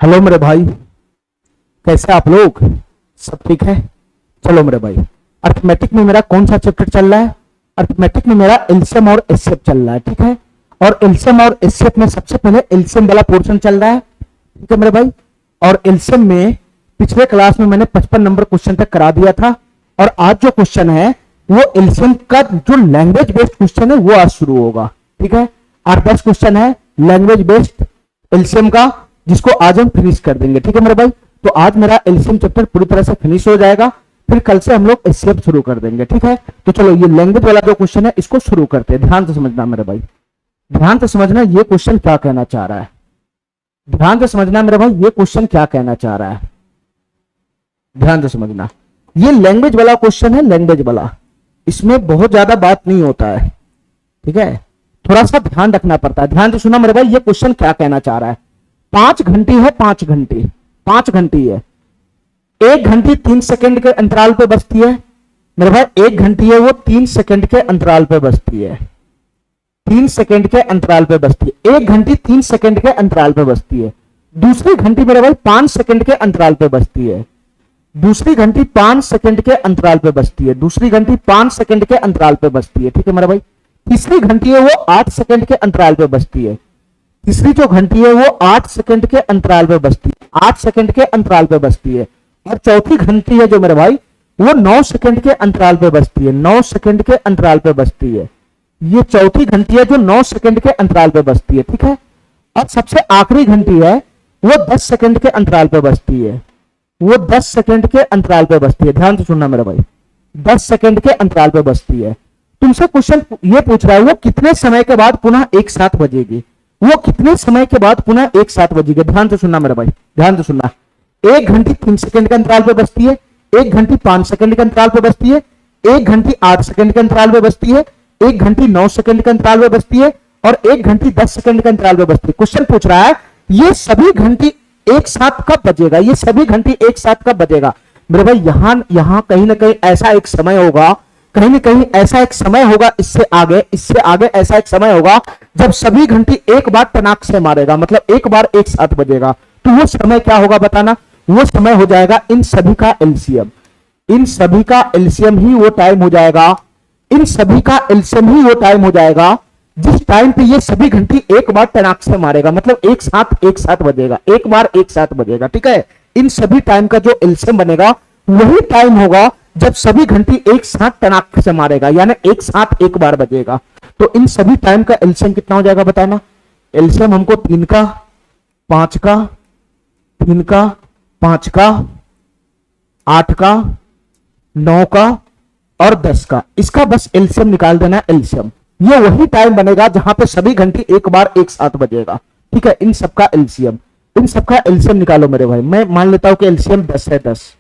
Hello मेरे भाई, कैसे आप लोग? सब ठीक है? चलो मेरे भाई, अर्थमेटिक में मेरा कौन सा चैप्टर चल रहा है? अर्थमेटिक में मेरा एलसीएम और एचसीएफ चल रहा है, ठीक है। और एलसीएम और एचसीएफ में सबसे पहले एलसीएम वाला पोर्शन चल रहा है, ठीक है मेरे भाई। और एलसीएम में पिछले क्लास में मैंने 55 नंबर क्वेश्चन तक करा दिया था। और आज जो क्वेश्चन है वो एलसीएम का जो लैंग्वेज बेस्ड क्वेश्चन है वो आज शुरू होगा, ठीक है। 8-10 क्वेश्चन है लैंग्वेज बेस्ड एलसीएम का, जिसको आज हम फिनिश कर देंगे, ठीक है मेरे भाई। तो आज मेरा एलसीएम चैप्टर पूरी तरह से फिनिश हो जाएगा, फिर कल से हम लोग एचसीएफ शुरू कर देंगे, ठीक है। तो चलो ये लैंग्वेज वाला जो क्वेश्चन है इसको शुरू करते हैं। ध्यान से समझना मेरे भाई, ध्यान से समझना ये क्वेश्चन क्या कहना चाह रहा है। ध्यान से समझना मेरे भाई, ये क्वेश्चन क्या कहना चाह रहा है, ध्यान से समझना। ये लैंग्वेज वाला क्वेश्चन है, लैंग्वेज वाला, इसमें बहुत ज्यादा बात नहीं होता है, ठीक है। थोड़ा सा ध्यान रखना पड़ता है। ध्यान से सुना मेरे भाई, ये क्वेश्चन क्या कहना चाह रहा है। 5 घंटी है, 5 घंटी, 5 घंटी है। 1 घंटी 3 सेकंड के अंतराल पे बजती है मेरे भाई। 1 घंटी है वो 3 सेकंड के अंतराल पे बजती है, 3 सेकंड के अंतराल पे बजती है। 1 घंटी 3 सेकंड के अंतराल पे बजती है। दूसरी घंटी मेरे भाई 5 सेकंड के अंतराल पे बजती है। दूसरी घंटी 5 सेकंड के अंतराल पे बजती है। दूसरी घंटी 5 सेकंड के अंतराल पे बजती है, ठीक है मेरे भाई। तीसरी घंटी है वो 8 सेकंड के अंतराल पे बजती है। तीसरी जो घंटी है वो 8 सेकंड के अंतराल पे बजती है, 8 सेकंड के अंतराल पे बजती है। और चौथी घंटी है जो मेरे भाई वो 9 सेकंड के अंतराल पे बजती है, 9 सेकंड के अंतराल पे बजती है। ये चौथी घंटी है जो 9 सेकंड के अंतराल पे बजती है, ठीक है। और सबसे आखिरी घंटी है वो 10 सेकंड के अंतराल पे बजती है, वो 10 सेकंड के अंतराल पे बजती है। ध्यान से सुनना मेरे भाई, 10 सेकंड के अंतराल पे बजती है। तुमसे क्वेश्चन ये पूछ रहा है वो कितने समय के बाद पुनः एक साथ बजेगी, वो कितने समय के बाद पुनः एक साथ बजेगी। ध्यान से सुनना मेरे भाई, ध्यान से सुनना। 1 घंटी 3 सेकंड के अंतराल पे बजती है, 1 घंटी 5 सेकंड के अंतराल पे बजती है, 1 घंटी 8 सेकंड के अंतराल पे बजती है, 1 घंटी 9 सेकंड के अंतराल पे बजती है, और 1 घंटी 10 सेकंड के अंतराल पे बजती है। क्वेश्चन पूछ रहा है ये सभी घंटी एक साथ कब बजेगा, ये सभी घंटी एक साथ कब बजेगा। मेरे भाई यहां कहीं ना कहीं ऐसा एक समय होगा, कहीं ना कहीं ऐसा एक समय होगा, इससे आगे ऐसा एक समय होगा जब सभी घंटी एक बार टनाक से मारेगा, मतलब एक बार एक साथ बजेगा। तो वो समय क्या होगा बताना। वो समय हो जाएगा इन सभी का एलसीएम, इन सभी का एलसीएम ही वो टाइम हो जाएगा, इन सभी का एलसीएम ही वो टाइम हो जाएगा जिस टाइम पे ये सभी घंटी एक बार टनाक से मारेगा, मतलब एक साथ बजेगा, एक बार एक साथ बजेगा, ठीक है। इन सभी टाइम का जो एलसीएम बनेगा वही टाइम होगा जब सभी घंटी एक साथ टनाक से मारेगा, यानी एक साथ एक बार बजेगा। तो इन सभी टाइम का एलसीएम कितना हो जाएगा बताना। एलसीएम हमको 3 का, 5 का, 3 का, 5 का, 8 का, 9 का और 10 का, इसका बस एलसीएम निकाल देना। एलसीएम ये वही टाइम बनेगा जहां पे सभी घंटी एक बार एक साथ बजेगा, ठीक है। इन सबका एलसीएम, इन सबका एलसीएम निकालो मेरे भाई। मैं मान लेता हूं कि एलसीएम 10 है, 10,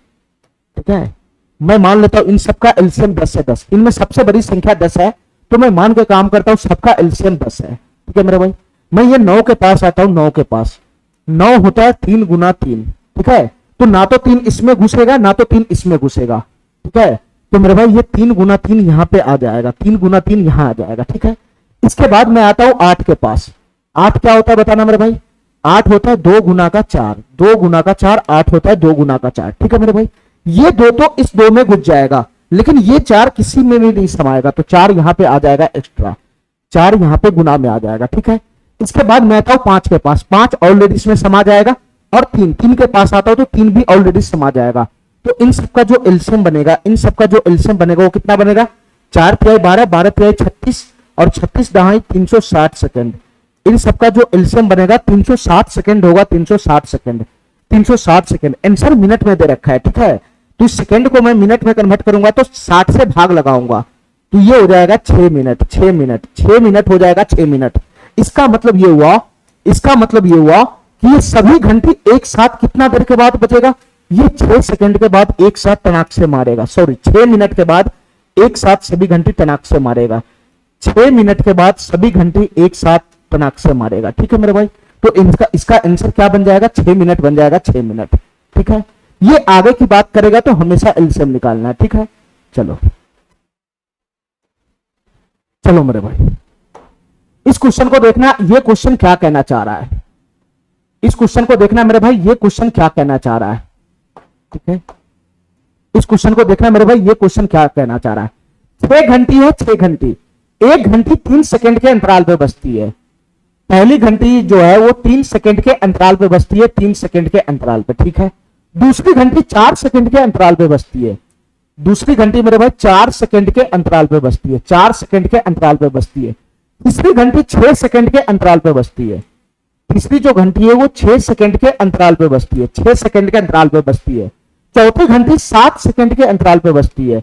ठीक है। मैं मान लेता हूं इन सबका एलसीएम 10 है, 10, इनमें सबसे बड़ी संख्या 10 है, तो मैं मान के काम करता हूं सबका एलसीएम 10 है, ठीक है मेरे भाई। मैं ये 9 के पास आता हूं, 9 के पास 9 होता है 3 गुना 3, ठीक है। तो ना तो 3 इसमें घुसेगा ना तो 3 इसमें घुसेगा, ठीक है। तो मेरे भाई ये 3 गुना 3 यहां पे आ जाएगा, 3 गुना 3 यहां आ जाएगा, ठीक है। इसके बाद मैं आता हूं 8 के पास। 8 क्या होता है बताना मेरे भाई। 8 होता है 2 गुना का 4, 2 गुना का 4, 8 होता है 2 गुना का 4, ठीक है मेरे भाई। ये 2 तो इस 2 में घुस जाएगा, लेकिन ये 4 किसी में भी नहीं समाएगा, तो 4 यहां पे आ जाएगा एक्स्ट्रा, 4 यहां पे गुना में आ जाएगा, ठीक है। इसके बाद मैं आता हूं 5 के पास। 5 ऑलरेडी इसमें समा जाएगा, और 3 के पास आता हूं तो 3 भी ऑलरेडी समा जाएगा। तो इन सबका जो एलसीएम बनेगा, इन सबका जो एलसीएम बनेगा वो कितना बनेगा। 4 तिहाई 12, 12 तिहाई 36 और 36 दहाई 360 सेकंड। इन सबका जो एलसीएम बनेगा 360 सेकंड होगा, 360 सेकंड, 360 सेकंड। आंसर मिनट में दे रखा है, ठीक है। तो इस सेकंड को मैं मिनट में कन्वर्ट करूंगा तो 60 से भाग लगाऊंगा, तो ये हो जाएगा 6 मिनट, 6 मिनट, 6 मिनट हो जाएगा, 6 मिनट। इसका मतलब ये हुआ, इसका मतलब ये हुआ कि ये सभी घंटी एक साथ कितना देर के बाद बजेगा। ये 6 सेकंड के बाद एक साथ टनाक से मारेगा, सॉरी 6 मिनट के बाद एक साथ सभी घंटी टनाक से मारेगा, 6 मिनट के बाद सभी घंटी एक साथ टनाक से मारेगा, ठीक है मेरे भाई। तो इसका आंसर क्या बन जाएगा, 6 मिनट बन जाएगा, 6 मिनट, ठीक है। ये आगे की बात करेगा तो हमेशा एलसीएम निकालना है, ठीक है। चलो मेरे भाई, इस क्वेश्चन को देखना, ये क्वेश्चन क्या कहना चाह रहा है। इस क्वेश्चन को देखना मेरे भाई, ये क्वेश्चन क्या कहना चाह रहा है, ठीक है। इस क्वेश्चन को देखना मेरे भाई, ये क्वेश्चन क्या कहना चाह रहा है। 6 घंटी है, 6 घंटी, 1 घंटी 3 सेकंड के अंतराल पे बजती है। पहली घंटी जो है वो 3 सेकंड के अंतराल पे बजती है, 3 सेकंड के अंतराल पे, ठीक है। दूसरी घंटी 4 सेकंड के अंतराल पे बजती है। दूसरी घंटी मेरे भाई 4 सेकंड के अंतराल पे बजती है, 4 सेकंड के अंतराल पे बजती है। तीसरी घंटी 6 सेकंड के अंतराल पे बजती है। तीसरी जो घंटी है वो 6 सेकंड के अंतराल पे बजती है, 6 सेकंड के अंतराल पे बजती है। चौथी घंटी 7 सेकंड के अंतराल पे बजती है।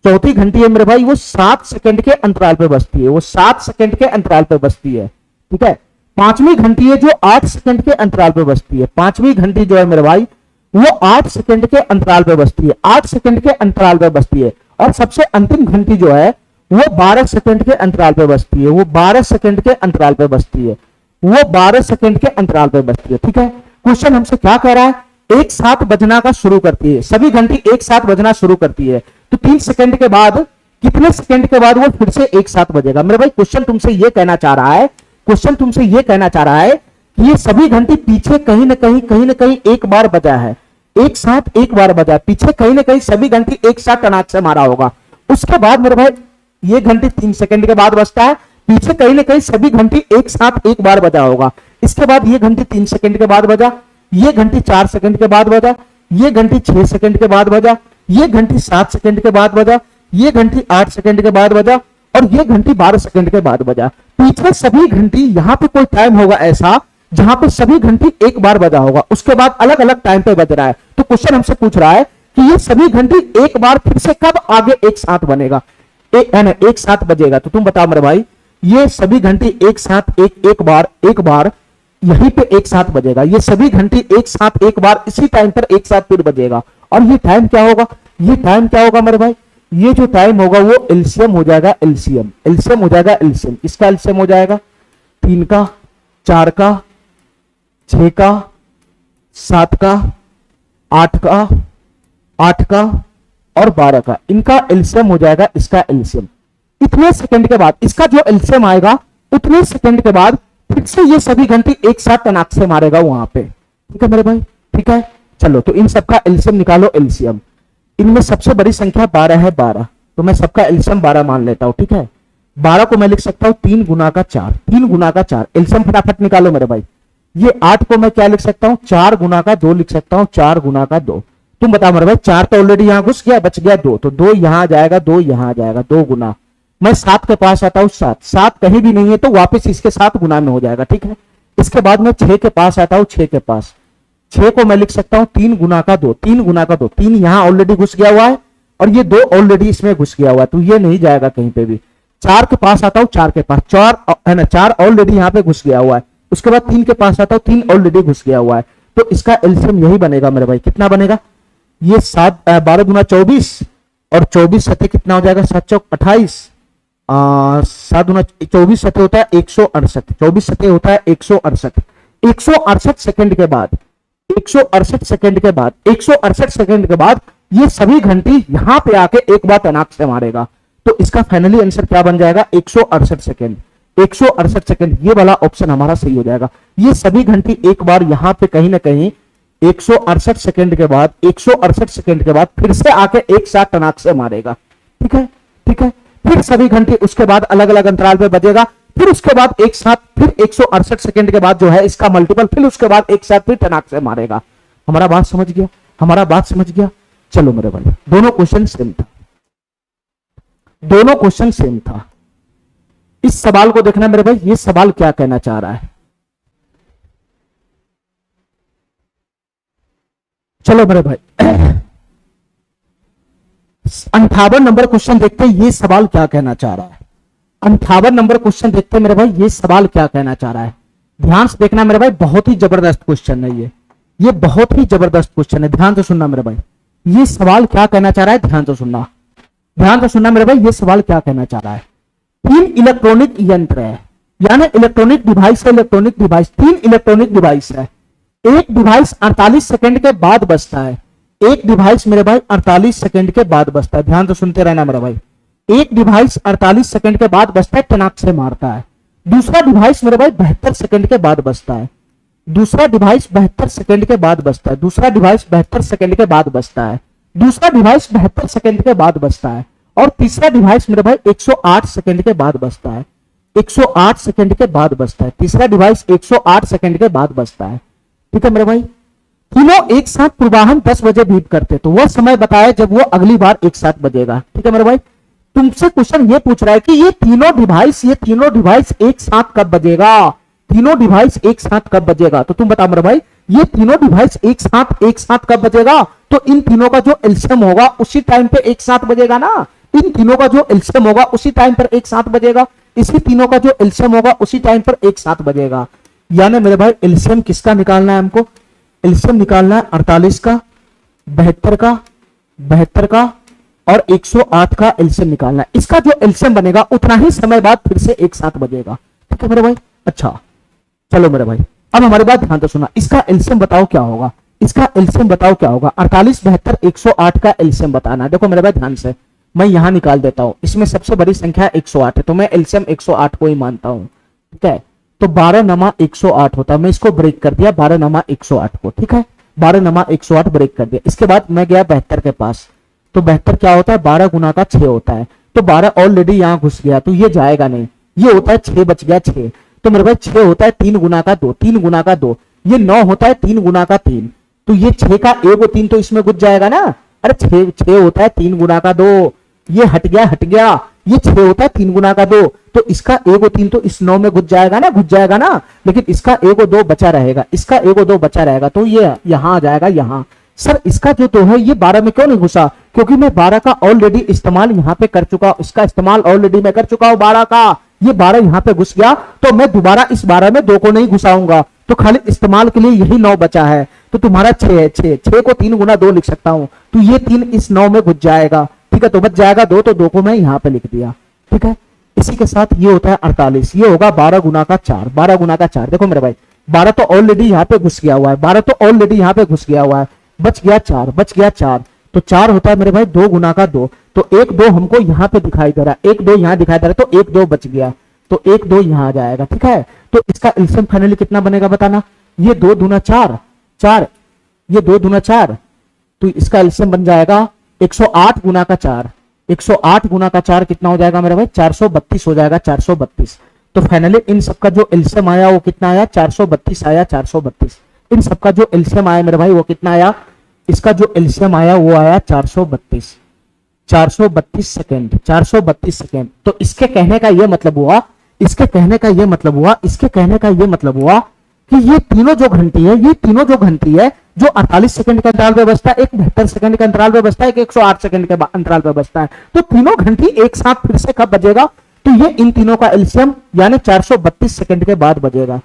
चौथी घंटी है मेरे भाई वो 7 सेकंड के अंतराल पे बजती है, वो 7 सेकंड के अंतराल पे बजती है, ठीक है। पांचवी घंटी है जो 8 सेकंड के अंतराल पे बजती है। पांचवी घंटी जो है मेरे भाई वो 8 सेकंड के अंतराल पे बजती है, 8 सेकंड के अंतराल पे बजती है। और सबसे अंतिम घंटी जो है वो 12 सेकंड के अंतराल पे बजती है, वो 12 सेकंड के अंतराल पे बजती है, वो 12 सेकंड के अंतराल पे बजती है, ठीक है। क्वेश्चन हमसे क्या कह रहा है, एक साथ बजना का शुरू करती है, सभी घंटी एक साथ बजना शुरू करती है, तो 3 सेकंड के बाद कितने सेकंड के बाद वो फिर से एक साथ बजेगा। मेरे भाई क्वेश्चन तुमसे ये कहना चाह रहा है, क्वेश्चन तुमसे ये कहना चाह रहा है कि ये सभी घंटी पीछे कहीं ना कहीं एक बार बजा है, एक साथ एक बार बजा है, पीछे कहीं ना कहीं सभी घंटी एक साथ टनाक से मारा होगा। उसके बाद मेरे भाई ये घंटी 3 सेकंड के बाद बजता है, पीछे कहीं ना कहीं सभी घंटी एक साथ एक बार बजा होगा। इसके बाद ये घंटी 3 सेकंड के बाद बजा, ये घंटी 4 सेकंड के बाद बजा, ये घंटी 6 सेकंड के बाद बजा, ये घंटी 7 सेकंड के बाद बजा, ये घंटी 8 सेकंड के बाद बजा और ये घंटी 12 सेकंड के बाद बजा। पीछे सभी घंटी, यहां पे कोई टाइम होगा ऐसा जहां पे सभी घंटी एक बार बजा होगा, उसके बाद अलग अलग टाइम पे बज रहा है। तो क्वेश्चन हमसे पूछ रहा है कि ये सभी घंटी एक बार फिर से कब आगे एक साथ बनेगा, एक साथ बजेगा। तो तुम बताओ मेरे भाई, ये सभी घंटी एक साथ एक बार यहीं पे एक साथ बजेगा, ये सभी घंटी एक साथ एक बार इसी टाइम पर एक साथ फिर बजेगा। और ये टाइम क्या होगा, ये टाइम क्या होगा मेरे भाई, ये जो टाइम होगा वो एलसीएम हो जाएगा, एलसीएम हो जाएगा, एलसीएम किसका एलसीएम हो जाएगा, 3 का, 4 का, 6 का, 7 का, 8 का, 8 का और 12 का, इनका एलसीएम हो जाएगा, इसका एलसीएम। इतने सेकंड के बाद इसका जो एलसीएम आएगा, उतने सेकंड के बाद फिर से ये सभी घंटी एक साथ तनाक से मारेगा वहां पे, ठीक है मेरे भाई, ठीक है। चलो तो इन सबका एलसीएम निकालो, एलसीएम। इनमें सबसे बड़ी संख्या 12 है, 12, तो मैं सबका एलसीएम 12 मान लेता हूं, ठीक है। 12 को मैं लिख सकता हूं 3 गुना का 4, 3 गुना का 4, एलसीएम फटाफट निकालो मेरे भाई। ये 8 को मैं क्या लिख सकता हूं, 4 गुना का 2 लिख सकता हूं, 4 गुना का 2। तुम बताओ मेरे भाई, 4 तो ऑलरेडी यहां घुस गया, बच गया 2, तो 2 यहां आ जाएगा, 2 यहां आ जाएगा, 2 गुना। मैं 7 के पास आता हूं, 7 कहीं भी नहीं है तो वापस इसके 7 गुना में हो जाएगा, ठीक है। इसके बाद मैं 6 के पास आता हूं, 6 के पास, 6 को मैं लिख सकता हूं 3 गुना का 2, 3 गुना का 2, 3 यहां ऑलरेडी घुस गया हुआ है और ये 2 ऑलरेडी इसमें घुस गया हुआ है, तो ये नहीं जाएगा कहीं पे भी। 4 के पास आता हूं, 4 के पास, 4 है ना, 4 ऑलरेडी यहां पे घुस गया हुआ है। उसके बाद 3 के पास आता हूं, 3 ऑलरेडी घुस गया हुआ है, तो इसका एलसीएम यही बनेगा मेरे भाई। कितना बनेगा, ये 12 गुना 24 और 24 सतह कितना हो जाएगा, 7 चौक 28, 7 गुना 24 सतह होता है 168, 24 सतह होता है 168। 168 सेकंड के बाद, 168 सेकंड के बाद, 168 सेकंड के बाद ये सभी घंटी यहां पे आके एक बार तनाक से मारेगा, तो इसका फाइनली आंसर क्या बन जाएगा, 168 सेकंड। 168 सेकंड, ये वाला ऑप्शन हमारा सही हो जाएगा। ये सभी घंटी एक बार यहां पे कहीं ना कहीं 168 सेकंड के बाद, 168 सेकंड के बाद फिर से आके एक साथ तनाक से मारेगा, ठीक है, ठीक है। फिर सभी घंटे उसके बाद अलग अलग अंतराल पे बजेगा, फिर उसके बाद एक साथ फिर 168 सेकंड के बाद जो है इसका मल्टीपल, फिर उसके बाद एक साथ फिर तनाक से मारेगा। हमारा बात समझ गया, हमारा बात समझ गया। चलो मेरे भाई, दोनों क्वेश्चन सेम था, दोनों क्वेश्चन सेम था। इस सवाल को देखना मेरे भाई, ये सवाल क्या कहना चाह रहा है। चलो मेरे भाई 58 नंबर क्वेश्चन देखते हैं, ये सवाल क्या कहना चाह रहा है। 58 नंबर क्वेश्चन देखते हैं मेरे भाई, ये सवाल क्या कहना चाह रहा है। ध्यान से देखना मेरे भाई, बहुत ही जबरदस्त क्वेश्चन है ये बहुत ही जबरदस्त क्वेश्चन है, ध्यान से सुनना मेरे भाई। ये सवाल क्या कहना चाह रहा है, ध्यान से सुनना, ध्यान से सुनना मेरे भाई। ये सवाल क्या कहना चाह रहा है, 3 इलेक्ट्रॉनिक यंत्र है, यानी इलेक्ट्रॉनिक डिवाइस है, इलेक्ट्रॉनिक डिवाइस, 3 इलेक्ट्रॉनिक डिवाइस है। एक डिवाइस 48 सेकंड के बाद बजता है, एक डिवाइस मेरे भाई 48 सेकंड के बाद बजता है, ध्यान से सुनते रहना मेरे भाई। एक डिवाइस 48 सेकंड के बाद बजता है, टनाक से मारता है। दूसरा डिवाइस मेरे भाई 72 सेकंड के बाद बजता है, दूसरा डिवाइस 72 सेकंड के बाद बजता है, दूसरा डिवाइस 72 सेकंड के बाद बजता है, दूसरा डिवाइस 72 सेकंड के बाद बजता है, और तीसरा डिवाइस मेरे भाई 108 सेकंड के बाद बजता है, 108 सेकंड के बाद बजता है, तीसरा डिवाइस 108 सेकंड के बाद बजता है। ठीक है मेरे भाई, तीनों एक साथ पूर्वाहन 10 बजे बीप करते, तो वह समय बताया जब वो अगली बार एक साथ बजेगा। ठीक है मेरे भाई, तुमसे क्वेश्चन ये पूछ रहा है कि ये तीनों डिवाइस एक साथ कब बजेगा, तीनों डिवाइस एक साथ कब बजेगा, तो तुम बताओ मेरे भाई ये तीनों डिवाइस एक साथ कब बजेगा, तो इन तीनों का जो एलसीएम होगा उसी टाइम पे एक साथ बजेगा ना, इन तीनों का जो एलसीएम होगा उसी टाइम पर एक साथ बजेगा, इसी तीनों का जो एलसीएम होगा उसी टाइम पर एक साथ बजेगा। यानी मेरे भाई एलसीएम किसका निकालना है हमको, एलसीएम निकालना है 48 का, 72 का और 108 का एलसीएम निकालना है। इसका जो एलसीएम बनेगा उतना ही समय बाद फिर से एक साथ बजेगा। ठीक है मेरे भाई, अच्छा चलो मेरे भाई अब हमारी बात ध्यान से सुना, इसका एलसीएम बताओ क्या होगा, इसका एलसीएम बताओ क्या होगा, 48, 72, 108 का एलसीएम बताना है। देखो मेरे भाई ध्यान से मैं यहां निकाल देता हूं, इसमें सबसे बड़ी संख्या 108 है तो मैं एलसीएम 108 को ही मानता हूं। ठीक है, तो 12 नमा 108 होता है, मैं इसको ब्रेक कर दिया 12 नमा 108 को। ठीक है, 12 नमा 108 ब्रेक कर दिया। इसके बाद मैं गया 72 के पास, तो 72 क्या होता है 12 गुना का 6 होता है, तो 12 ऑलरेडी यहां घुस गया तो ये जाएगा नहीं, ये होता है 6 बच गया 6, तो मेरे भाई 6 होता है 3 गुना का 2, 3 गुना का 2, ये 9 होता है 3 गुना का 3, तो ये 6 का 1 और 3 तो इसमें घुस जाएगा ना, अरे 6 होता है 3 गुना का 2, ये हट गया, ये 6 होता है 3 गुना का 2, तो इसका 1 और 3 तो इस 9 में घुस जाएगा ना, लेकिन इसका 1 और 2 बचा रहेगा, इसका 1 और 2 बचा रहेगा, तो ये यहां आ जाएगा यहां। सर इसका जो 2 है ये 12 में क्यों नहीं घुसा, क्योंकि मैं 12 का ऑलरेडी इस्तेमाल यहां पे कर चुका हूं, इसका इस्तेमाल ऑलरेडी मैं कर चुका हूं 12 का, ये 12 यहां पे घुस गया तो मैं दोबारा इस 12 में 2 को नहीं घुसाऊंगा, तो खाली इस्तेमाल के लिए यही 9 बचा है, तो तुम्हारा 6 है, 6 को 3 गुना 2 लिख सकता हूं, तो ये 3 इस 9 में घुस जाएगा। ठीक है, तो बच जाएगा 2, तो 2 को मैं यहां पे लिख दिया। ठीक है, इसी के साथ ये होता है 48, ये होगा 12 गुना का 4, 12 गुना का 4। देखो मेरे भाई 12 तो ऑलरेडी यहां पे घुस गया हुआ है, 12 तो ऑलरेडी यहां पे घुस गया हुआ है, बच गया 4, तो 4 होता है मेरे भाई 2 गुना का 2, तो 1 2 हमको यहां पे दिखाई दे रहा है, 1 2 यहां दिखाई दे रहा है, तो 1 2 बच गया, तो 1 2 यहां आ जाएगा। ठीक है, तो इसका एलसीएम फाइनली कितना बनेगा बताना, ये 2 दूना 4, ये 2 दूना 4, तो इसका एलसीएम बन जाएगा 108 गुना का 4, 108 गुना का 4 कितना हो जाएगा मेरे भाई 432 हो जाएगा, 432। तो फाइनली इन सबका जो एलसीएम आया वो कितना आया 432 आया, 432। इन सबका जो एलसीएम आया मेरे भाई वो कितना आया, इसका जो एलसीएम आया वो आया 432 सेकंड, 432 सेकंड। तो इसके कहने का ये मतलब हुआ, इसके कहने का ये मतलब हुआ कि ये तीनों जो घंटी है जो 48 सेकंड के अंतराल पे बजता है, एक 72 सेकंड के अंतराल पे बजता है, एक 108 सेकंड के अंतराल पे बजता है, तो तीनों घंटी एक साथ फिर से कब बजेगा, तो ये इन तीनों का एलसीएम यानी 432 सेकंड के बाद बजेगा,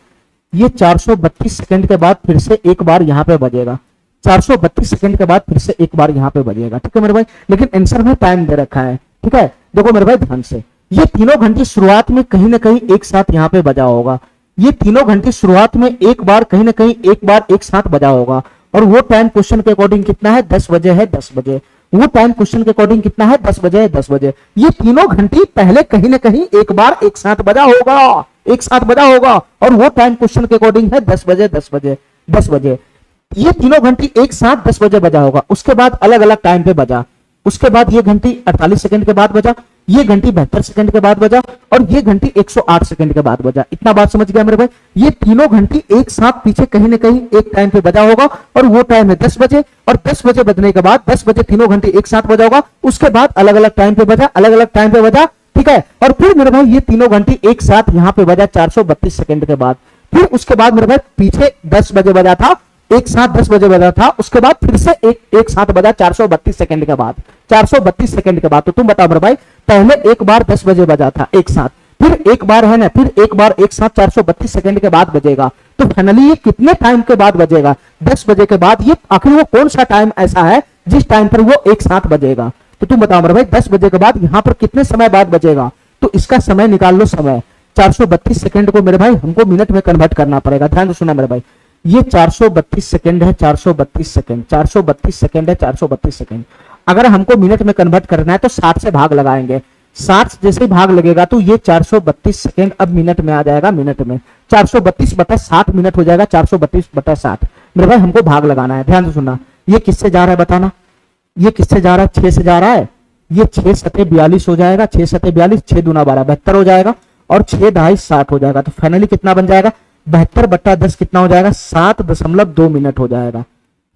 ये 432 सेकंड के बाद फिर से एक बार यहां पे बजेगा, 432 सेकंड के बाद फिर से एक बार यहां पे बजेगा। ठीक है मेरे भाई, लेकिन आंसर में टाइम दे रखा है। ठीक है, देखो मेरे भाई ध्यान से, ये तीनों घंटी शुरुआत में कहीं ना कहीं एक साथ यहां पे बजा होगा, ये तीनों घंटे शुरुआत में एक बार कहीं ना कहीं एक बार एक साथ बजा होगा, और वो टाइम क्वेश्चन के अकॉर्डिंग कितना है 10 बजे है, 10 बजे, वो टाइम क्वेश्चन के अकॉर्डिंग कितना है 10 बजे है, 10 बजे। ये तीनों घंटी पहले कहीं ना कहीं एक बार एक साथ बजा होगा, एक साथ बजा होगा, और वो टाइम क्वेश्चन के अकॉर्डिंग है 10 बजे, 10 बजे, 10 बजे। ये तीनों घंटी एक साथ 10 बजे बजा होगा, उसके बाद अलग अलग टाइम पे बजा, उसके बाद ये घंटी 48 सेकंड के बाद बजा, ये घंटी 72 सेकंड के बाद बजा, और ये घंटी 108 सेकंड के बाद बजा। इतना बात समझ गया मेरे भाई, ये तीनों घंटी एक साथ पीछे कहीं ना कहीं एक टाइम पे बजा होगा, और वो टाइम है 10 बजे, और 10 बजे बजने के बाद 10 बजे तीनों घंटी एक साथ बजा होगा, उसके बाद अलग अलग टाइम पे बजा, अलग अलग टाइम पे बजा। ठीक है, और फिर मेरे भाई ये तीनों घंटी एक साथ यहां पे बजा 432 सेकंड के बाद, फिर उसके बाद मेरे भाई पीछे 10 बजे बजा था, एक साथ 10 बजे बजा था, उसके बाद फिर से एक साथ बजा 432 सेकंड के बाद, 432 सेकंड के बाद। तो तुम बताओ मेरे भाई, पहले एक बार 10 बजे बजा था एक साथ, फिर एक बार है ना, फिर एक बार एक साथ 432 सेकंड के बाद बजेगा, तो फाइनली ये कितने टाइम के बाद बजेगा 10 बजे के बाद। ये आखिर वो कौन सा टाइम ऐसा है जिस टाइम पर वो एक साथ बजेगा, तो तुम बताओ मेरे भाई 10 बजे के बाद यहां पर कितने समय बाद बजेगा, तो इसका समय निकाल लो। समय 432 सेकंड को मेरे भाई हमको मिनट में कन्वर्ट करना पड़ेगा, ध्यान से सुना मेरे भाई, ये 432 सेकंड है, 432 सेकंड, 432 सेकंड है, 432 सेकंड। अगर हमको मिनट में कन्वर्ट करना है तो 60 से भाग लगाएंगे, 60 जैसे भाग लगेगा तो ये 432 सेकंड अब मिनट में आ जाएगा, मिनट में। 432/60 मिनट हो जाएगा, 432/60। मेरे भाई हमको भाग लगाना है, ध्यान से सुनना। ये किससे जा रहा है बताना, ये किससे जा रहा है, 6 से जा रहा है। ये 6 सते 42 हो जाएगा, 6 सते 42, 6 दूना 12, 72 हो जाएगा, और 6 ढाई 60 हो जाएगा। तो फाइनली कितना बन जाएगा, 72/10 कितना हो जाएगा, 7.2 मिनट हो जाएगा,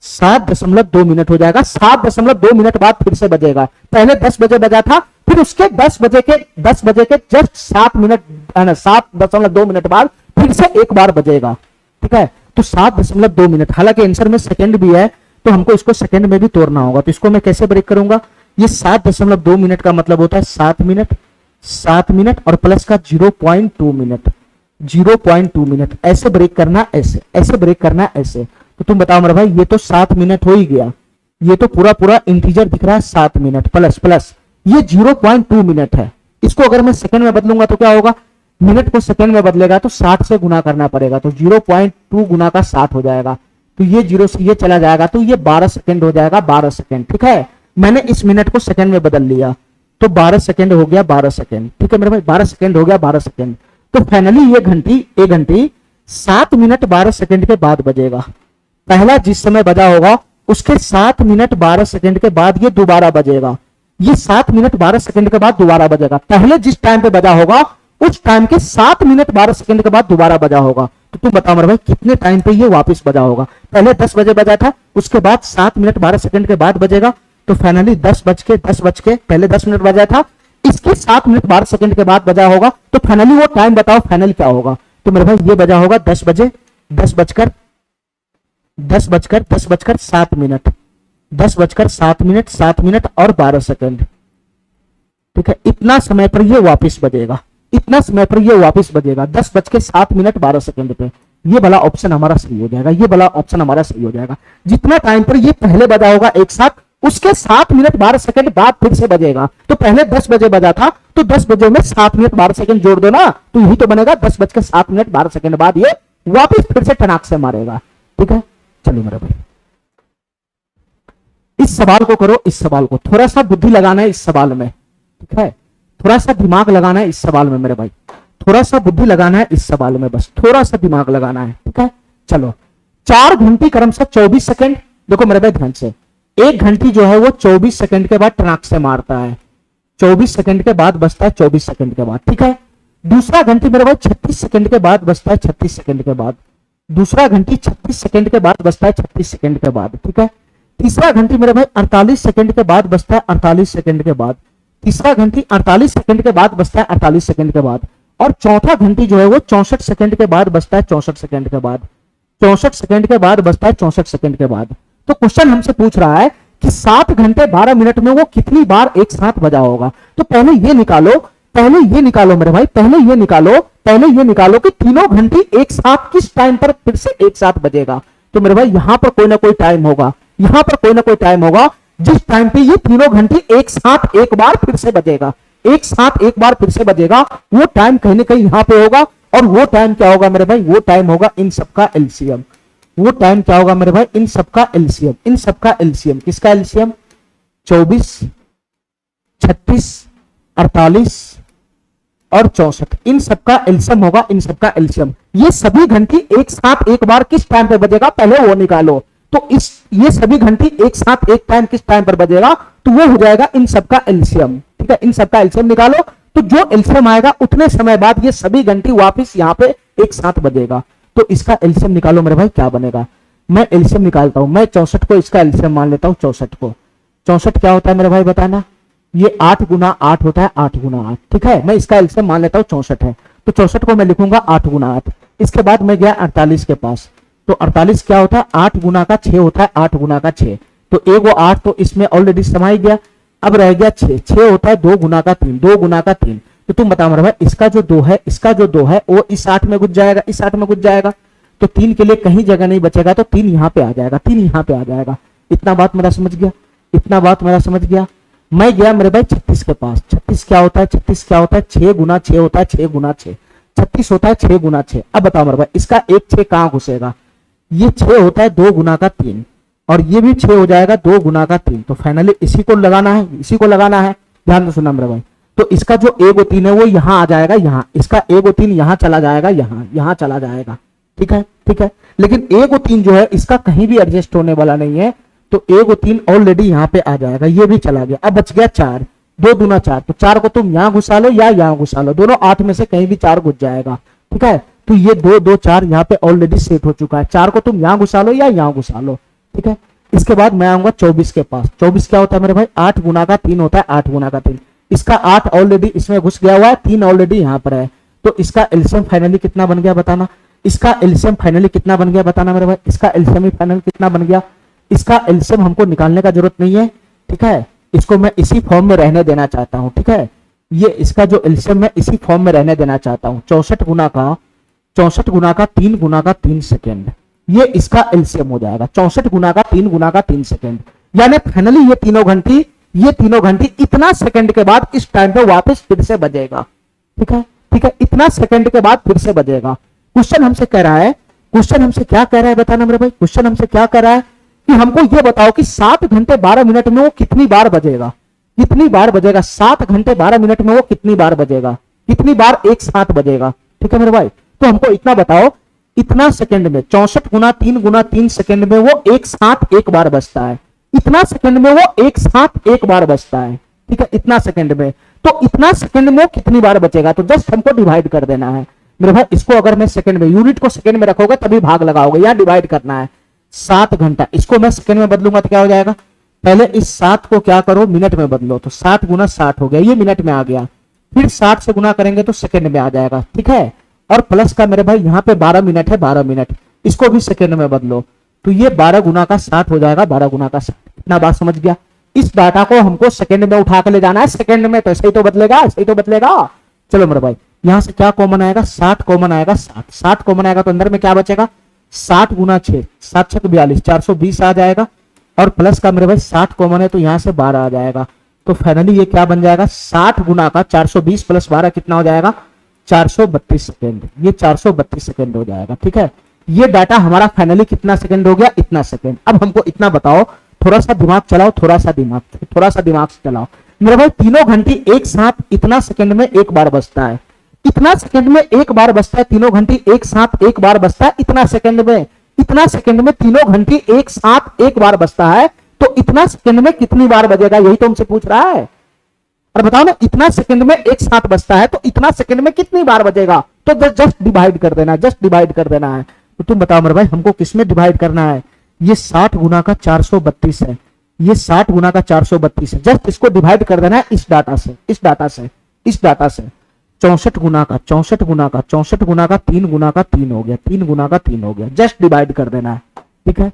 7.2 मिनट हो जाएगा। 7.2 मिनट बाद फिर से बजेगा। पहले 10 बजे बजा था, फिर उसके 10 बजे के जस्ट 7 मिनट 7.2 मिनट बाद फिर से एक बार बजेगा, ठीक है। तो 7.2 मिनट, हालांकि आंसर में सेकंड भी है तो हमको इसको सेकंड में भी तोड़ना होगा। तो इसको मैं कैसे ब्रेक करूंगा, ये 7.2 मिनट का मतलब होता है 7 मिनट, 7 मिनट और प्लस का 0.2 मिनट, 0.2 मिनट। ऐसे ब्रेक करना, ऐसे ऐसे ब्रेक करना, ऐसे। तो तुम बताओ मेरे भाई, ये तो 7 मिनट हो ही गया, ये तो पूरा पूरा इंटीजर दिख रहा है 7 मिनट प्लस प्लस ये 0.2 मिनट है। इसको अगर मैं सेकंड में बदलूंगा तो क्या होगा, मिनट को सेकंड में बदलेगा तो 60 से गुना करना पड़ेगा, तो 0.2 गुना का 60 हो जाएगा। तो ये 0 से ये चला जाएगा तो ये 12 सेकंड हो जाएगा, 12 सेकंड, ठीक है। मैंने इस मिनट को सेकंड में बदल लिया तो 12 सेकंड हो गया, 12 सेकंड, ठीक है मेरे भाई, 12 सेकंड हो गया, 12 सेकंड। तो फाइनली ये घंटी 7 मिनट 12 सेकंड के बाद बजेगा। पहला जिस समय बजा होगा उसके 7 मिनट 12 सेकंड के बाद ये दोबारा बजेगा, ये 7 मिनट 12 सेकंड के बाद दोबारा बजेगा। पहले जिस टाइम पे बजा होगा उस टाइम के 7 मिनट 12 सेकंड के बाद दोबारा बजा होगा। तो तुम बताओ मेरे भाई कितने टाइम पे ये वापस बजा होगा। पहले 10 बजे बजा था, उसके बाद 7 मिनट 12 सेकंड के बाद बजेगा। तो फाइनली 10 बज के पहले 10 मिनट बजा था, इसके 7 मिनट 12 सेकंड के बाद बजा होगा। तो फाइनली वो टाइम बताओ फाइनल क्या होगा। तो मेरे भाई ये बजा होगा 10 बजे 10 बजकर 7 मिनट, 7 मिनट और 12 सेकंड, ठीक है। इतना समय पर ये वापस बजेगा, इतना समय पर ये वापस बजेगा 10 बज के 7 मिनट 12 सेकंड पे। ये वाला ऑप्शन हमारा सही हो जाएगा, ये वाला ऑप्शन हमारा सही हो जाएगा। जितना टाइम पर ये पहले बजा होगा एक साथ, उसके 7 मिनट 12 सेकंड बाद फिर से बजेगा। तो पहले 10 बजे बजा था तो 10 बजे में 7 मिनट 12 सेकंड जोड़ दो ना, तो यही तो बनेगा 10 बज के 7 मिनट 12 सेकंड बाद ये वापस फिर से टनाक से मारेगा, ठीक है। चलो मेरे भाई इस सवाल को करो, इस सवाल को थोड़ा सा बुद्धि लगाना है इस सवाल में, ठीक है। थोड़ा सा दिमाग लगाना है इस सवाल में मेरे भाई, थोड़ा सा बुद्धि लगाना है इस सवाल में, बस थोड़ा सा दिमाग लगाना है, ठीक है। चलो 4 घंटी क्रमशः 24 सेकंड, देखो मेरे भाई ध्यान से, एक घंटी जो है वो 24 सेकंड के बाद टनाक से मारता है, 24 सेकंड के बाद बजता है 24 सेकंड के बाद, ठीक है। दूसरा घंटी मेरे भाई 36 सेकंड के बाद बजता है 36 सेकंड के बाद, दूसरा घंटी 36 सेकंड के बाद बजता है 36 सेकंड के बाद, ठीक है। तीसरा घंटी मेरे भाई 48 सेकंड के बाद बजता है 48 सेकंड के बाद, तीसरा घंटी 48 सेकंड के बाद बजता है 48 सेकंड के बाद, और चौथा घंटी जो है वो 64 सेकंड के बाद बजता है 64 सेकंड के बाद, 64 सेकंड के बाद बजता है 64 सेकंड के बाद। तो क्वेश्चन हमसे पूछ रहा है कि 7 घंटे 12 मिनट में वो कितनी बार एक साथ बजा होगा। तो पहले ये निकालो, पहले ये निकालो मेरे भाई, पहले ये निकालो कि तीनों घंटी एक साथ किस टाइम पर फिर से एक साथ बजेगा। तो मेरे भाई यहां पर कोई ना कोई टाइम होगा, यहां पर कोई ना कोई टाइम होगा जिस टाइम पे ये तीनों घंटी एक साथ एक बार फिर से बजेगा, एक साथ एक बार फिर से बजेगा। वो टाइम कहीं ना कहीं यहां पे होगा, और वो टाइम क्या होगा मेरे भाई, वो टाइम होगा इन सबका एलसीएम। वो टाइम क्या होगा मेरे भाई, इन सबका एलसीएम, इन सबका एलसीएम। किसका एलसीएम, 24, 36, 48 और 64, इन सबका एलसीएम होगा, इन सबका एलसीएम। ये सभी घंटी एक साथ एक बार किस टाइम पे बजेगा पहले वो निकालो। तो ये सभी घंटी एक साथ एक टाइम किस टाइम पर बजेगा, तो वो हो जाएगा इन सबका एलसीएम, ठीक है। इन सबका एलसीएम निकालो, तो जो एलसीएम आएगा उतने समय बाद ये सभी घंटी वापस यहाँ पे एक साथ बजेगा। तो इसका एलसीएम निकालो मेरे भाई, क्या बनेगा। मैं एलसीएम निकालता हूं, मैं 64 को इसका एलसीएम मान लेता हूं, 64 को। 64 क्या होता है मेरे भाई बताना, ये 8 गुना 8 होता है, 8 गुना 8, ठीक है। मैं इसका एलसीएम मान लेता हूं 64 है, तो 64 को मैं लिखूंगा 8 गुना 8। इसके बाद मैं गया 48 के पास, तो 48 क्या होता है, 8 गुना का 6 होता है, 8 गुना का 6, तो एगो 8 तो इसमें ऑलरेडी समाई गया। अब रह गया 6, 6 होता है 2 गुना का 3, 2 गुना का 3। तो तुम बताओ मेरे भाई इसका जो 2 है, इसका जो 2 है वो इस 8 में घुस जाएगा, इस 8 में घुस जाएगा। तो 3 के लिए कहीं जगह नहीं बचेगा, तो 3 यहां पे आ जाएगा, 3 यहां पे आ जाएगा। इतना बात मेरा समझ गया, इतना बात मेरा समझ गया। मैं गया मेरे भाई 36 के पास। 36 क्या होता है, 36 क्या होता है, 6 गुना 6 होता है, 6 गुना 6, 36 होता है 6 गुना 6। अब बताओ मेरे भाई इसका एक 6 कहां घुसेगा, ये 6 होता है 2 गुना का 3, और ये भी 6 हो जाएगा 2 गुना का 3। तो फाइनली इसी को लगाना है, इसी को लगाना है, ध्यान से सुनना मेरे भाई। तो इसका जो एगो 3 है वो यहाँ आ जाएगा, यहाँ इसका एगो 3 यहाँ चला जाएगा, यहाँ चला जाएगा। ठीक है, ठीक है। लेकिन एगो 3 जो है इसका कहीं भी एडजस्ट होने वाला नहीं है, तो एगो 3 ऑलरेडी यहाँ पे आ जाएगा, ये भी चला गया। अब बच गया 4, 2 दूना 4, तो 4 को तुम यहाँ घुसा लो या यहाँ घुसा लो, दोनों 8 में से कहीं भी 4 घुस जाएगा। ठीक है, तो ये 2 2 4 यहाँ पे ऑलरेडी सेट हो चुका है। 4 को तुम यहाँ घुसा लो या यहाँ घुसा लो। ठीक है, इसके बाद मैं आऊंगा 24 के पास। 24 क्या होता है मेरे भाई? 8 गुना का 3 होता है, 8 गुना का 3। इसका 8 ऑलरेडी इसमें घुस गया हुआ है, 3 ऑलरेडी यहाँ पर है, तो इसका एलसीएम फाइनली कितना बन गया बताना? इसका एलसीएम फाइनली कितना बन गया बताना मेरे भाई? इसका एलसीएम फाइनल कितना बन गया? इसका एलसीएम हमको निकालने का जरूरत नहीं है। ठीक है, इसको मैं इसी फॉर्म में रहने देना चाहता हूं। ठीक है, ये इसका जो एलसीएम है इसी फॉर्म में रहने देना चाहता हूं। 64 गुना का 3 गुना का 3 सेकेंड, ये इसका एलसीएम हो जाएगा। 64 गुना का 3 गुना का 3 सेकेंड, यानी फाइनली ये तीनों घंटी इतना सेकंड के बाद इस टाइम पे वापस फिर से बजेगा। ठीक है, ठीक है, इतना सेकंड के बाद फिर से बजेगा। क्वेश्चन हमसे कह रहा है, क्वेश्चन हमसे क्या कह रहा है बताना मेरे भाई? क्वेश्चन हमसे क्या कह रहा है कि हमको ये बताओ कि 7 घंटे 12 मिनट में वो कितनी बार बजेगा? कितनी बार बजेगा? 7 घंटे 12 मिनट में वो कितनी बार बजेगा? कितनी बार एक साथ बजेगा? ठीक है मेरे भाई, तो हमको इतना बताओ, इतना सेकंड में 64 गुना 3 सेकंड में वो एक साथ एक बार बजता है। इतना सेकंड में वो एक साथ एक बार बजता है। ठीक है, इतना सेकंड में, तो इतना सेकंड में वो कितनी बार बचेगा? तो जस्ट हमको डिवाइड कर देना है मेरे भाई। इसको अगर मैं सेकंड में, यूनिट को सेकंड में रखोगे तभी भाग लगाओगे, यहां डिवाइड करना है। 7 घंटा, इसको मैं सेकंड में बदलूंगा तो क्या हो जाएगा? पहले इस 7 को क्या करो, मिनट में बदलो, तो 7 गुना 60 हो गया, ये मिनट में आ गया। फिर 60 से गुना करेंगे तो सेकंड में आ जाएगा। ठीक है, और प्लस का मेरे भाई यहाँ पे 12 मिनट है, 12 मिनट, इसको भी सेकंड में बदलो, तो ये 12 गुना का 60 हो जाएगा। 12 गुना का 60, इतना बात समझ गया? इस डाटा को हमको सेकंड में उठा के ले जाना है, सेकंड में, तो ऐसे ही तो बदलेगा, ऐसे ही तो बदलेगा। चलो मेरे भाई, यहां से क्या कॉमन आएगा? 60 कॉमन आएगा। 60 कॉमन आएगा तो अंदर में क्या बचेगा? 60 गुना 6, 7 6 42, 420 आ जाएगा। और प्लस का मेरे भाई 60 कॉमन है तो यहां से 12 आ जाएगा। तो फाइनली ये क्या बन जाएगा? 60 गुना का 420 प्लस 12 कितना हो जाएगा? 432 सेकेंड। ये 432 सेकेंड हो जाएगा। ठीक है, ये डाटा हमारा फाइनली कितना सेकंड हो गया? इतना सेकंड। अब हमको इतना बताओ, थोड़ा सा दिमाग चलाओ, थोड़ा सा दिमाग चलाओ मेरे भाई। तीनों घंटी एक साथ इतना सेकंड में एक बार बजता है, इतना सेकंड में एक बार बजता है। तीनों घंटी एक साथ एक बार बजता है इतना सेकंड में, इतना सेकंड में तीनों घंटी एक साथ एक बार बजता है, तो इतना सेकंड में कितनी बार बजेगा? यही तो हमसे पूछ रहा है। और बताओ ना, इतना सेकंड में एक साथ बजता है तो इतना सेकंड में कितनी बार बजेगा? तो जस्ट डिवाइड कर देना, जस्ट डिवाइड कर देना है। तो तुम बताओ मेरे भाई, हमको किसमें डिवाइड करना है? ये 60 गुना का 432 है, ये 60 गुना का 432 है। जस्ट इसको डिवाइड कर देना है इस डाटा से, इस डाटा से, इस डाटा से। 64 गुना का 64 गुना का 64 गुना का 3 गुना का 3 हो गया, 3 गुना का 3 हो गया। जस्ट डिवाइड कर देना है। ठीक है,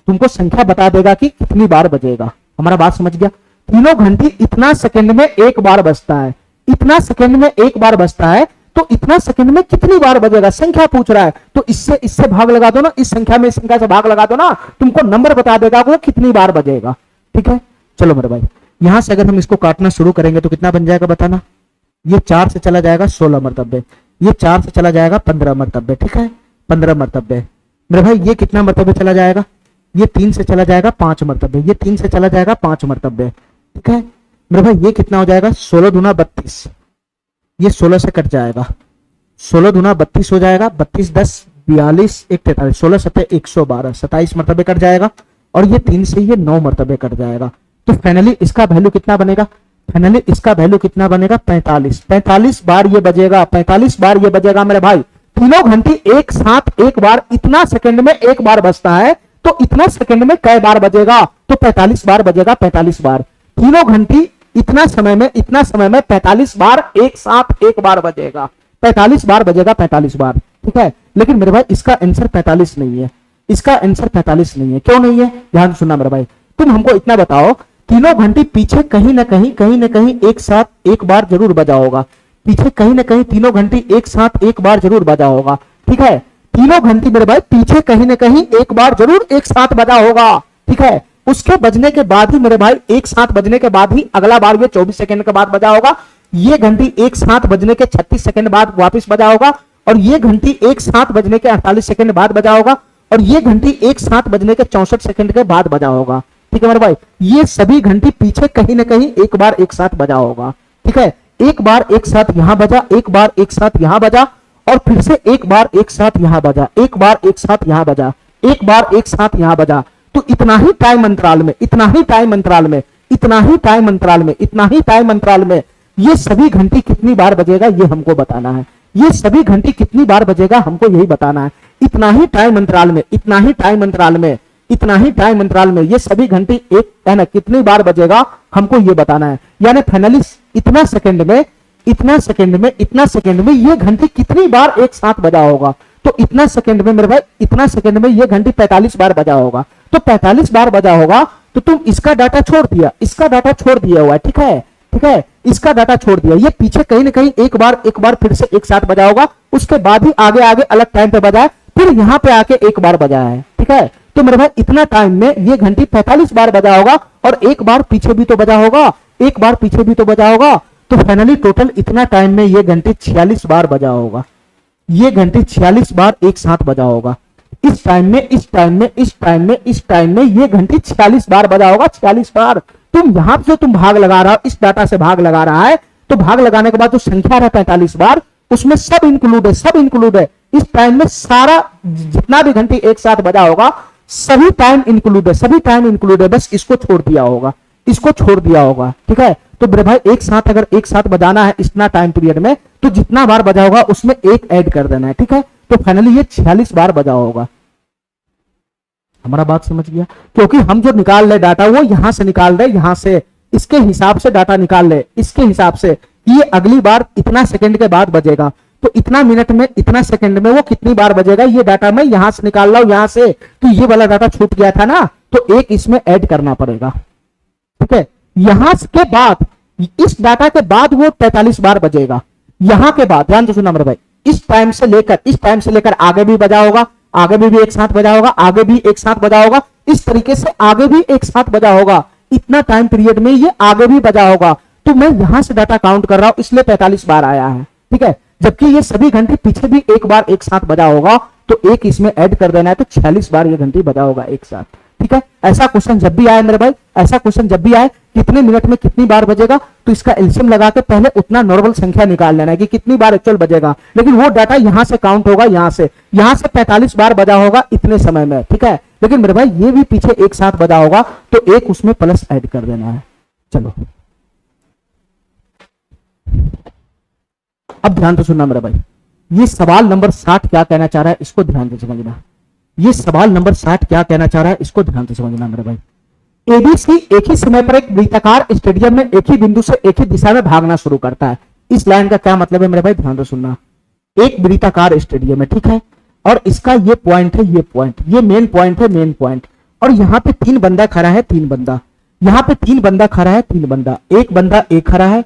तुमको संख्या बता देगा कि कितनी बार बजेगा। हमारा बात समझ गया? तीनों घंटी इतना सेकंड में एक बार बजता है, इतना सेकंड में एक बार बजता है, तो इतना सेकंड में कितनी बार बजेगा? संख्या पूछ रहा है, तो इससे भाग लगा दो ना, इस संख्या में इस संख्या से भाग लगा दो ना, तुमको नंबर बता देगा वो कितनी बार बजेगा। ठीक है, चलो मेरे भाई, यहां से अगर हम इसको काटना शुरू करेंगे तो कितना बन जाएगा बताना? ये 4 से चला जाएगा 16 मरतबे, ये 4 से चला जाएगा 15 मरतबे। ठीक है, 15 मरतबे। मेरे भाई ये कितना मरतबे चला जाएगा? ये 3 से चला जाएगा 5 मरतबे, ये 3 से चला जाएगा 5 मरतबे। ठीक है मेरे भाई, ये कितना हो जाएगा? 16 दूना 32, ये 16 से कट जाएगा, 16 दूना 32 हो जाएगा। 32 10 42 1 43, 16 7 112, 27 मरतबे कट जाएगा। और ये 3 से ये 9 मरतबे कट जाएगा। तो फाइनली इसका वैल्यू कितना बनेगा? फाइनली इसका वैल्यू कितना बनेगा? 45। 45 बार ये बजेगा, 45 बार ये बजेगा मेरे भाई। तीनों घंटी एक साथ एक बार, इतना सेकंड में एक बार बजता है, तो इतना सेकंड में कई बार बजेगा? तो 45 बार बजेगा, 45 बार। तीनों घंटी इतना समय में 45 बार एक साथ एक बार बजेगा, 45 बार बजेगा, 45 बार। ठीक है, लेकिन मेरे भाई इसका आंसर 45 नहीं है, इसका आंसर 45 नहीं है। क्यों नहीं है? ध्यान सुनना मेरे भाई, तुम हमको इतना बताओ, तीनों घंटी पीछे कहीं ना कहीं एक साथ एक बार जरूर बजा होगा, पीछे कहीं ना कहीं तीनों घंटी एक साथ एक बार जरूर बजा होगा। ठीक है, तीनों घंटी मेरे भाई पीछे कहीं ना कहीं एक बार जरूर एक साथ बजा होगा। ठीक है, उसके बजने के बाद ही मेरे भाई, एक साथ बजने के बाद ही अगला बार ये 24 सेकंड के बाद बजा होगा। ये घंटी एक साथ बजने के 36 सेकंड बाद वापस बजा होगा, और ये घंटी एक साथ बजने के 48 सेकंड बाद बजा होगा, और ये घंटी एक साथ बजने के 64 सेकंड के बाद बजा होगा। ठीक है मेरे भाई, ये सभी घंटी पीछे कहीं ना कहीं एक बार एक साथ बजा होगा। ठीक है, एक बार एक साथ यहां बजा, एक बार एक साथ यहां बजा, और फिर से एक बार एक साथ यहां बजा, एक बार एक साथ यहां बजा, एक बार एक साथ यहां बजा। तो इतना ही टाइम अंतराल में, इतना ही टाइम अंतराल में, इतना ही टाइम अंतराल में, इतना ही टाइम अंतराल में ये सभी घंटी कितनी बार बजेगा ये हमको बताना है। ये सभी घंटी कितनी बार बजेगा हमको यही बताना है। इतना ही टाइम अंतराल में, इतना ही टाइम अंतराल में, इतना ही टाइम अंतराल में ये सभी घंटी एक है ना कितनी बार बजेगा हमको ये बताना है। यानी फाइनली इतना सेकंड में, इतना सेकंड में, इतना सेकंड में ये घंटी कितनी बार एक साथ बजा होगा। तो इतना सेकंड में मेरे भाई, इतना सेकंड में ये घंटी 45 बार बजा होगा। तो 45 बार बजा होगा तो तुम इसका डाटा छोड़ दिया, इसका डाटा छोड़ दिया हुआ है, ठीक है, ठीक है, इसका डाटा छोड़ दिया। ये पीछे कहीं ना कहीं एक बार फिर से एक साथ बजा होगा, उसके बाद ही आगे आगे अलग टाइम पे बजा है, फिर यहां पे आके एक बार बजा है, ठीक है। तो मेरे भाई इतना टाइम में ये घंटी 45 बार बजा होगा, और एक बार पीछे भी तो बजा होगा, एक बार पीछे भी तो बजा होगा। तो फाइनली टोटल इतना टाइम में ये घंटी 46 बार बजा होगा। ये घंटी 46 बार एक साथ बजा होगा। इस टाइम में, इस टाइम में, इस टाइम में, इस टाइम में ये घंटी 46 बार बजा होगा, 46 बार। तुम यहां से तुम भाग लगा रहा हो, इस डाटा से भाग लगा रहा है, तो भाग लगाने के बाद जो संख्या है 45 बार, उसमें सब इंक्लूड है, सब इंक्लूड है। इस टाइम में सारा जितना भी घंटी एक साथ बजा होगा सभी टाइम इंक्लूड है, सभी टाइम इंक्लूड है, बस इसको छोड़ दिया होगा, इसको छोड़ दिया होगा, ठीक है। तो मेरे भाई एक साथ अगर एक साथ बजाना है इतना टाइम पीरियड में, तो जितना बार बजा होगा उसमें एक ऐड कर देना है, ठीक है। तो फाइनली ये 46 बार बजा होगा। हमारा बात समझ गया? क्योंकि हम जो निकाल रहे डाटा वो यहां से निकाल रहे, यहां से इसके हिसाब से डाटा निकाल ले, इसके हिसाब से ये अगली बार इतना सेकंड के बाद बजेगा, तो इतना मिनट में, इतना सेकंड में वो कितनी बार बजेगा, ये डाटा मैं यहां से निकाल रहा हूं, यहां से। तो ये वाला डाटा छूट गया था ना, तो एक इसमें ऐड करना पड़ेगा, ठीक है। यहां के बाद, इस डाटा के बाद वो 45 बार बजेगा। यहां के बाद ध्यान से सुनना मेरे भाई, इस टाइम से लेकर, इस टाइम से लेकर आगे भी बजा होगा, आगे भी एक साथ बजा होगा, आगे भी एक साथ बजा होगा, इस तरीके से आगे भी एक साथ बजा होगा। इतना टाइम पीरियड में ये आगे भी बजा होगा। तो मैं यहां से डाटा काउंट कर रहा हूं, इसलिए 45 बार आया है, ठीक है। जबकि ये सभी घंटे पीछे भी एक बार एक साथ बजा होगा, तो एक इसमें ऐड कर देना है, तो 46 बार ये घंटी बजा होगा एक साथ, ठीक है। ऐसा क्वेश्चन जब भी आए मेरे भाई, ऐसा क्वेश्चन जब भी आए कितने मिनट में कितनी बार बजेगा, तो इसका एलसीएम लगा के पहले उतना नॉर्मल संख्या निकाल लेना है कि कितनी बार एक्चुअल बजेगा। लेकिन वो डाटा यहां से काउंट होगा, यहां से 45 बार बजा होगा इतने समय में, ठीक है। लेकिन मेरे भाई ये भी पीछे एक साथ बजा होगा, तो एक उसमें प्लस ऐड कर देना है। चलो अब ध्यान से सुनना मेरा भाई, ये सवाल नंबर 60 क्या कहना चाह रहा है इसको ध्यान से समझना। ये सवाल नंबर 60 क्या कहना चाह रहा है इसको ध्यान से समझना मेरे भाई। एबीसी एक ही समय पर एक वृत्ताकार स्टेडियम में एक ही बिंदु से एक ही दिशा में भागना शुरू करता है। इस लाइन का क्या मतलब है मेरे भाई, ध्यान से सुनना। एक वृत्ताकार स्टेडियम है, ठीक है, और इसका ये पॉइंट है, ये पॉइंट, ये मेन पॉइंट है, मेन पॉइंट। और यहाँ पे 3 बंदा खड़ा है, 3 बंदा, यहाँ पे 3 बंदा खड़ा है, 3 बंदा, एक बंदा ए खड़ा है,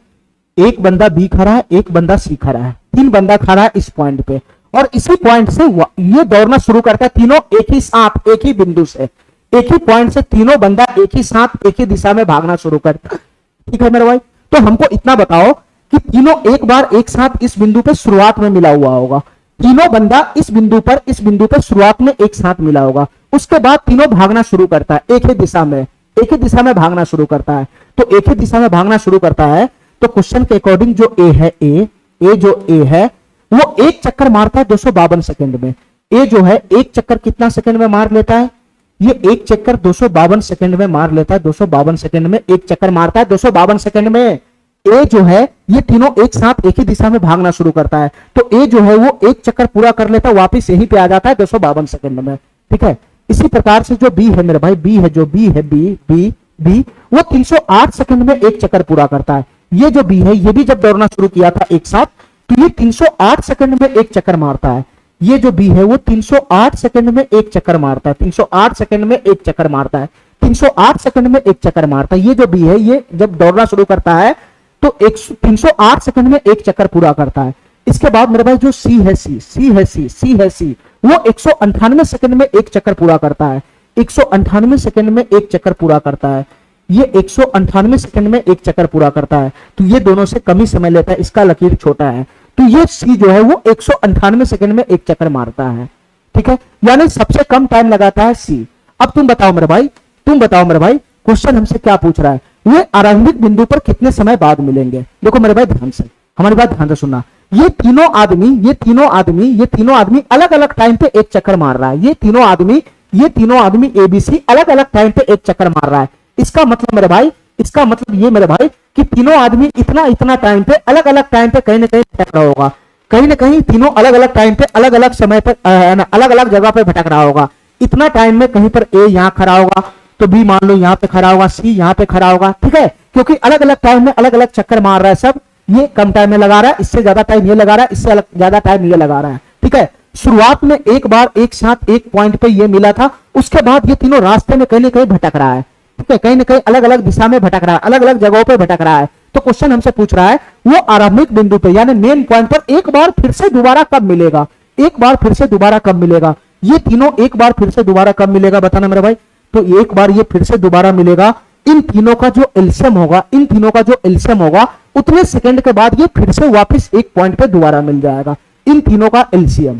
एक बंदा बी खड़ा है, एक बंदा सी खड़ा है, 3 बंदा खड़ा है इस पॉइंट पे। और इसी पॉइंट से ये दौड़ना शुरू करता है, तीनों एक ही साथ, एक ही बिंदु से, एक ही पॉइंट से तीनों बंदा एक ही साथ एक ही दिशा में भागना शुरू करता है, ठीक है मेरे भाई। तो हमको इतना बताओ कि तीनों एक बार एक साथ इस बिंदु पे शुरुआत में मिला हुआ होगा, तीनों बंदा इस बिंदु पर शुरुआत में एक साथ मिला होगा, उसके बाद तीनों भागना शुरू करता है एक ही दिशा में, एक ही दिशा में भागना शुरू करता है। तो एक ही दिशा में भागना शुरू करता है, तो क्वेश्चन के अकॉर्डिंग जो ए है, ए जो ए है वो एक चक्कर मारता है 252 सेकंड में। ए जो है एक चक्कर कितना सेकंड में मार लेता है, ये एक चक्कर 252 सेकंड में मार लेता है, 252 सेकंड में एक चक्कर मारता है, 252 सेकंड में। ए जो है ये तीनों एक साथ एक ही दिशा में भागना शुरू करता है, तो ए जो है वो एक चक्कर पूरा कर लेता है, वापिस यहीं पे आ जाता है 252 सेकंड में, ठीक है। इसी प्रकार से जो बी है मेरे भाई, बी है, जो बी है, बी वो 308 सेकंड में एक चक्कर पूरा करता है। ये जो बी है, ये भी जब दौड़ना शुरू किया था एक साथ, तो ये 308 सेकंड में एक चक्कर मारता है। ये जो बी है वो 308 सेकंड में एक चक्कर मारता है, 308 सेकंड में एक चक्कर मारता है, 308 सेकंड में एक चक्कर मारता है। ये जो बी है ये जब दौड़ना शुरू करता है तो 308 सेकंड में एक चक्कर पूरा करता है। इसके बाद मेरे भाई जो सी है, सी वो 198 सेकंड में एक चक्कर पूरा करता है, 198 सेकंड में एक चक्कर पूरा करता है। ये 198 सेकंड में एक चक्कर पूरा करता है, तो ये दोनों से कम ही समय लेता है, इसका लकीर छोटा है। तो ये सी जो है वो 198 सेकंड में एक चक्कर मारता है, ठीक है, यानी सबसे कम टाइम लगाता है सी। अब तुम बताओ मेरे भाई, क्वेश्चन हमसे क्या पूछ रहा है, वे आरंभिक बिंदु पर कितने समय बाद मिलेंगे। देखो मेरे भाई ध्यान से, हमारी बात ध्यान से सुनना। ये तीनों आदमी अलग अलग टाइम पे एक चक्कर मार रहा है। ये तीनों आदमी एबीसी अलग अलग टाइम पे एक चक्कर मार रहा है। इसका मतलब मेरे भाई, इसका मतलब ये मेरे भाई कि तीनों आदमी इतना टाइम पे अलग अलग टाइम पे कहीं ना कहीं भटक रहा होगा। कहीं ना कहीं तीनों अलग अलग टाइम पे अलग अलग समय पर अलग अलग जगह पे भटक रहा होगा। इतना टाइम में कहीं पर ए यहाँ खड़ा होगा, तो बी मान लो यहाँ पे खड़ा होगा, सी यहाँ पे खड़ा होगा, ठीक है, क्योंकि अलग अलग टाइम में अलग अलग चक्कर मार रहा है सब। ये कम टाइम में लगा रहा है, इससे ज्यादा टाइम ये लगा रहा है, इससे ज्यादा टाइम ये लगा रहा है, ठीक है। शुरुआत में एक बार एक साथ एक पॉइंट पे ये मिला था, उसके बाद ये तीनों रास्ते में कहीं ना कहीं भटक रहा है, ठीक है, कहीं ना कहीं अलग अलग दिशा में भटक रहा है, अलग अलग जगहों पे भटक रहा है। तो क्वेश्चन हमसे पूछ रहा है वो आरंभिक बिंदु पे यानी मेन पॉइंट पर एक बार फिर से दोबारा कब मिलेगा, एक बार फिर से दोबारा कब मिलेगा। ये तीनों एक बार फिर से दोबारा कब मिलेगा बताना मेरे भाई। तो एक बार ये फिर से दोबारा मिलेगा, इन तीनों का जो एलसीएम होगा, इन तीनों का जो एलसीएम होगा उतने सेकंड के बाद ये फिर से वापस एक पॉइंट पे दोबारा मिल जाएगा। इन तीनों का एलसीएम,